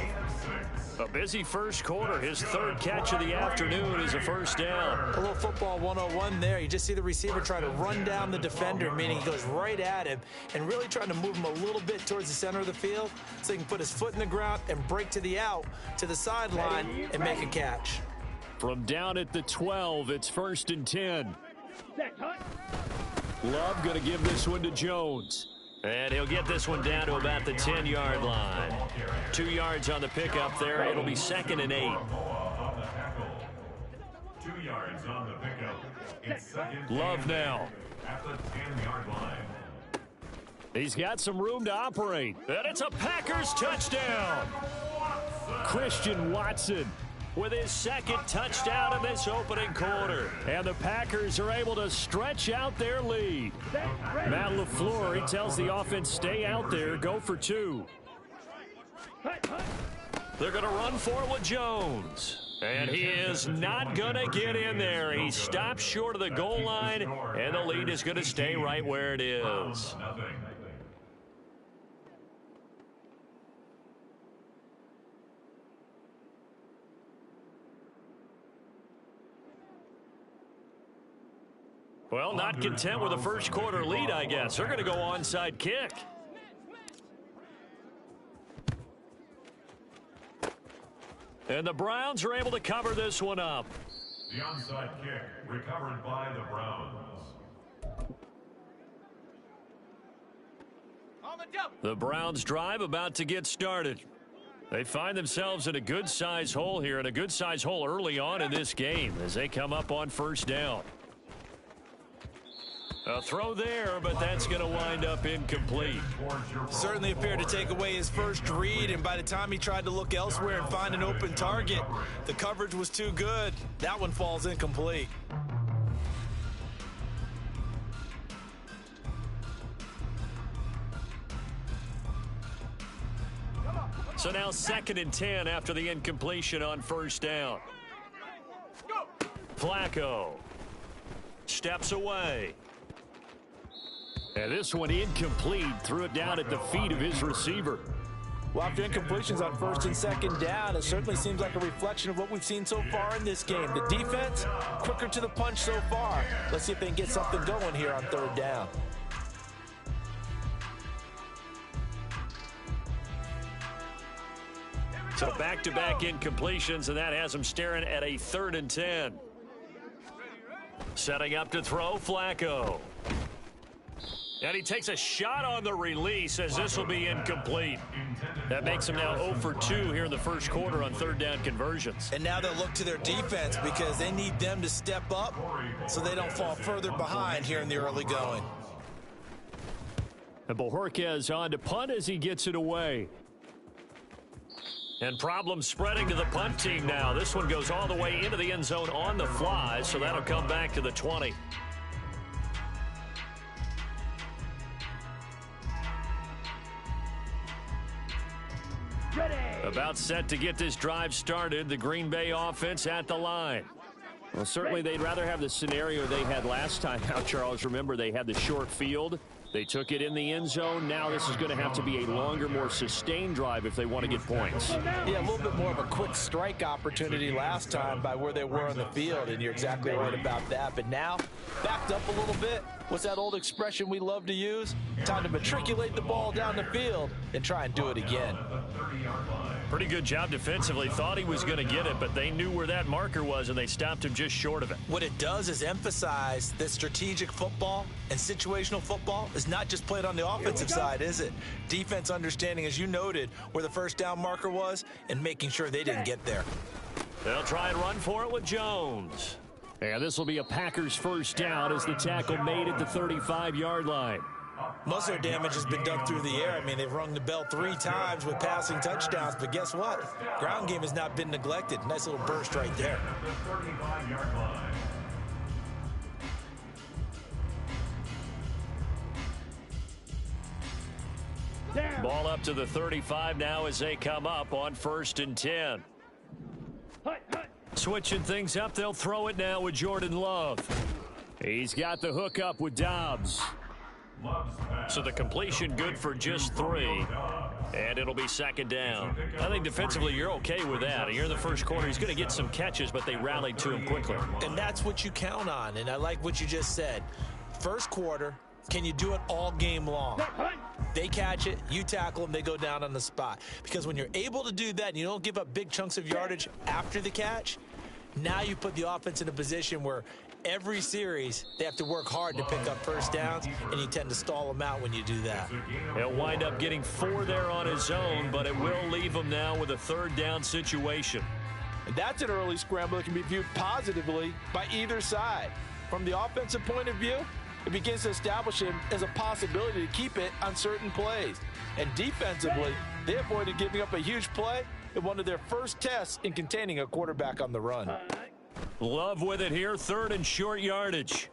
A busy first quarter. His 3rd catch of the afternoon is a 1st down. A little football 101 there. You just see the receiver try to run down the defender, meaning he goes right at him, and really trying to move him a little bit towards the center of the field so he can put his foot in the ground and break to the out, to the sideline, and make a catch. From down at the 12, it's 1st and 10. Love going to give this one to Jones. And he'll get this one down to about the 10-yard line. 2 yards on the pickup there. It'll be 2nd and 8. 2 yards on the pickup. It's 2nd Love now. At the 10-yard line. He's got some room to operate. And it's a Packers touchdown. Christian Watson with his 2nd touchdown in this opening quarter. And the Packers are able to stretch out their lead. Matt LaFleur, he tells the offense, stay out there, go for 2. They're going to run for it with Jones. And he is not going to get in there. He stops short of the goal line, and the lead is going to stay right where it is. Well, not content with a first quarter lead, I guess. They're going to go onside kick. And the Browns are able to cover this one up. The onside kick recovered by the Browns. The Browns drive about to get started. They find themselves in a good-sized hole here, and a good-sized hole early on in this game as they come up on first down. A throw there, but that's going to wind up incomplete. Certainly appeared to take away his first read, and by the time he tried to look elsewhere and find an open target, the coverage was too good. That one falls incomplete. So now 2nd and 10 after the incompletion on first down. Flacco steps away. And this one incomplete, threw it down at the feet of his receiver. Well, after incompletions on 1st and 2nd down, it certainly seems like a reflection of what we've seen so far in this game. The defense, quicker to the punch so far. Let's see if they can get something going here on 3rd down. So back-to-back incompletions, and that has them staring at a 3rd and 10. Setting up to throw, Flacco. And he takes a shot on the release as this will be incomplete. That makes him now 0 for 2 here in the first quarter on 3rd down conversions. And now they'll look to their defense because they need them to step up so they don't fall further behind here in the early going. And Bojorquez on to punt as he gets it away. And problems spreading to the punt team now. This one goes all the way into the end zone on the fly, so that'll come back to the 20. Ready. About set to get this drive started. The Green Bay offense at the line. Well, certainly they'd rather have the scenario they had last time out, Charles. Remember, they had the short field. They took it in the end zone. Now this is going to have to be a longer, more sustained drive if they want to get points. Yeah, a little bit more of a quick strike opportunity last time by where they were on the field, and you're exactly right about that. But now, backed up a little bit. What's that old expression we love to use? Time to matriculate the ball down the field and try and do it again. Pretty good job defensively. Thought he was going to get it, but they knew where that marker was, and they stopped him just short of it. What it does is emphasize that strategic football and situational football is not just played on the offensive side, is it? Defense understanding, as you noted, where the first down marker was and making sure they didn't get there. They'll try and run for it with Jones. And this will be a Packers first down as the tackle made at the 35-yard line. Most of their damage has been done through the air. I mean, they've rung the bell 3 times with passing touchdowns, but guess what? Ground game has not been neglected. Nice little burst right there. Ball up to the 35 now as they come up on 1st and 10. Switching things up, they'll throw it now with Jordan Love. He's got the hook up with Dobbs. So the completion good for just 3. And it'll be 2nd down. I think defensively you're okay with that. You're in the first quarter. He's going to get some catches, but they rallied to him quickly. And that's what you count on. And I like what you just said. First quarter, can you do it all game long? They catch it, you tackle them, they go down on the spot. Because when you're able to do that and you don't give up big chunks of yardage after the catch, now you put the offense in a position where every series they have to work hard to pick up first downs, and you tend to stall them out when you do that. He'll wind up getting 4 there on his own, but it will leave him now with a 3rd down situation. And that's an early scramble that can be viewed positively by either side. From the offensive point of view, it begins to establish him as a possibility to keep it on certain plays. And defensively, they avoided giving up a huge play in one of their first tests in containing a quarterback on the run. Love with it here, 3rd and short yardage.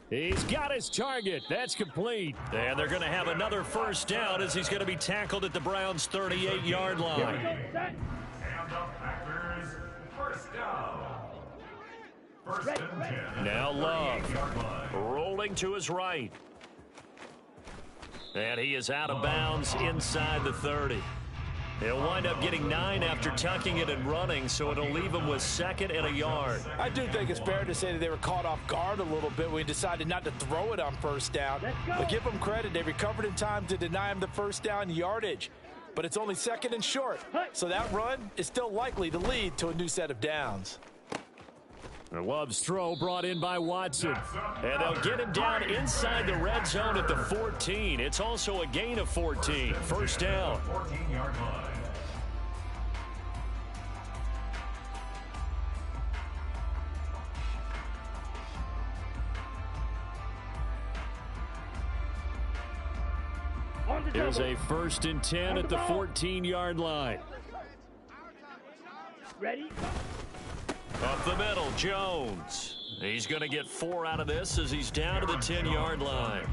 He's got his target. That's complete. And they're going to have another first down as he's going to be tackled at the Browns' 38-yard line. And the Packers, first down. 1st and 10. Now Love rolling to his right. And he is out of bounds inside the 30. He'll wind up getting 9 after tucking it and running, so it'll leave him with 2nd and a yard. I do think it's fair to say that they were caught off guard a little bit when we decided not to throw it on first down. But give them credit. They recovered in time to deny him the first down yardage. But it's only 2nd and short, so that run is still likely to lead to a new set of downs. Love's throw brought in by Watson. And they'll get him down inside the red zone at the 14. It's also a gain of 14. First down. Here's a 1st and 10 at the 14-yard line. Ready? Up the middle, Jones. He's going to get 4 out of this as he's down to the 10-yard line.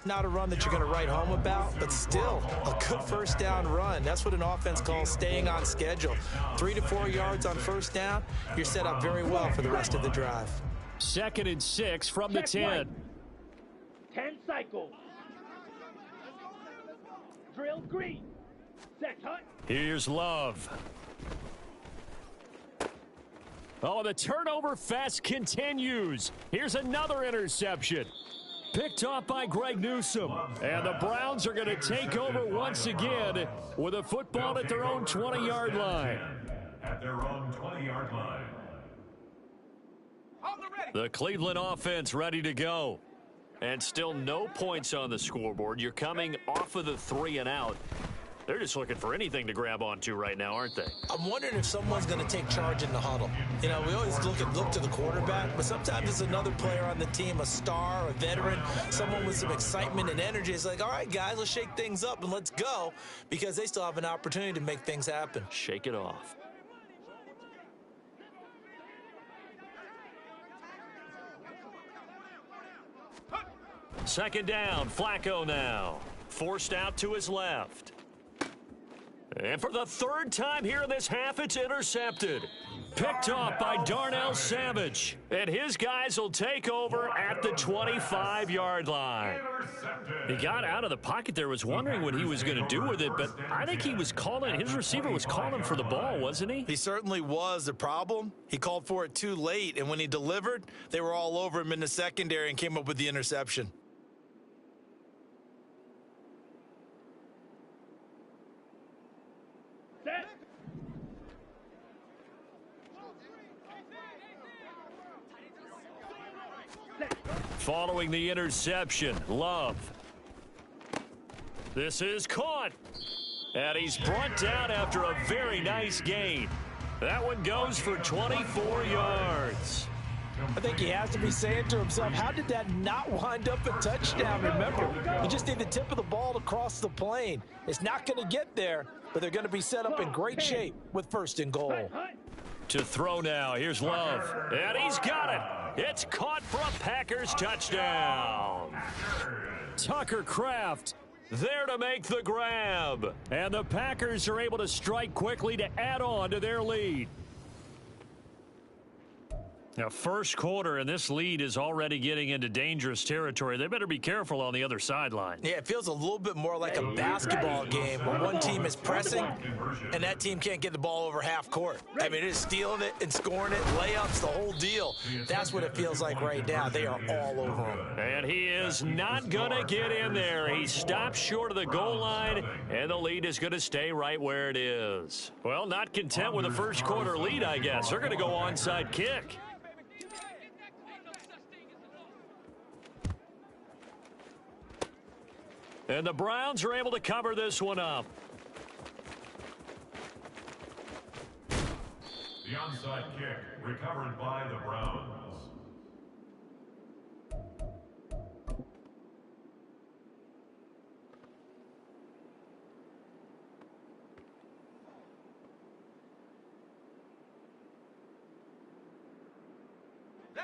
Not a run that you're going to write home about, but still a good first down run. That's what an offense calls staying on schedule. 3 to 4 yards on first down, you're set up very well for the rest of the drive. 2nd and 6 from the 10. 10 cycles. Drill green. Set hunt. Here's Love. Oh, the turnover fest continues. Here's another interception. Picked off by Greg Newsome. And the Browns are going to take over once again with a football at their own 20-yard line. At their own 20-yard line. The Cleveland offense ready to go. And still no points on the scoreboard. You're coming off of the 3 and out. They're just looking for anything to grab onto right now, aren't they? I'm wondering if someone's going to take charge in the huddle. You know, we always look to the quarterback, but sometimes it's another player on the team, a star, a veteran, someone with some excitement and energy. It's like, all right, guys, let's shake things up and let's go, because they still have an opportunity to make things happen. Shake it off. Second down, Flacco now. Forced out to his left. And for the 3rd time here in this half, it's intercepted. Picked off by Darnell Savage. And his guys will take over at the 25-yard line. He got out of the pocket there, was wondering what he was going to do with it, but I think he was calling, his receiver was calling for the ball, wasn't he? He certainly was. The problem, he called for it too late, and when he delivered, they were all over him in the secondary and came up with the interception. Following the interception, Love. This is caught. And he's brought down after a very nice gain. That one goes for 24 yards. I think he has to be saying to himself, how did that not wind up a touchdown? Remember, you just need the tip of the ball to cross the plane. It's not going to get there, but they're going to be set up in great shape with 1st and goal. To throw now, here's Love. And he's got it. It's caught for a Packers touchdown. Tucker Kraft there to make the grab. And the Packers are able to strike quickly to add on to their lead. Now, first quarter, and this lead is already getting into dangerous territory. They better be careful on the other sideline. Yeah, it feels a little bit more like a basketball game where one team is pressing and that team can't get the ball over half court. I mean, it is stealing it and scoring it, layups, the whole deal. That's what it feels like right now. They are all over him. And he is not going to get in there. He stops short of the goal line, and the lead is going to stay right where it is. Well, not content with a first quarter lead, I guess. They're going to go onside kick. And the Browns are able to cover this one up. The onside kick recovered by the Browns.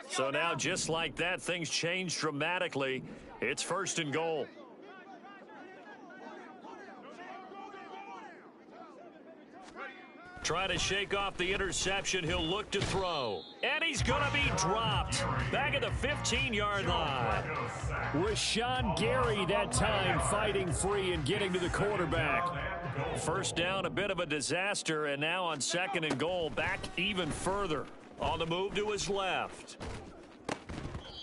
So now, just like that, things change dramatically. It's 1st and goal. Try to shake off the interception. He'll look to throw. And he's going to be dropped. Back at the 15-yard line. Rashawn Gary that time fighting free and getting to the quarterback. First down, a bit of a disaster. And now on 2nd and goal, back even further. On the move to his left.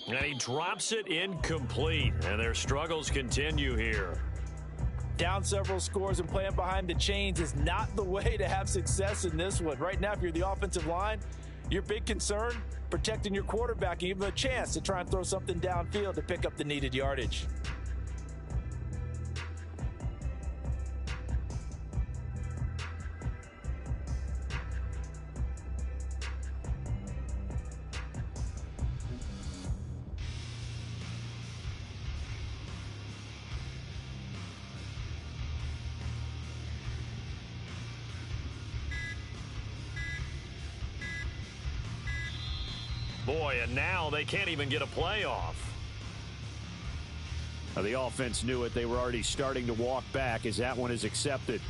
And he drops it incomplete. And their struggles continue here. Down several scores and playing behind the chains is not the way to have success in this one. Right now, if you're the offensive line, your big concern, protecting your quarterback and give him a chance to try and throw something downfield to pick up the needed yardage. Boy, and now they can't even get a playoff. The offense knew it. They were already starting to walk back as that one is accepted.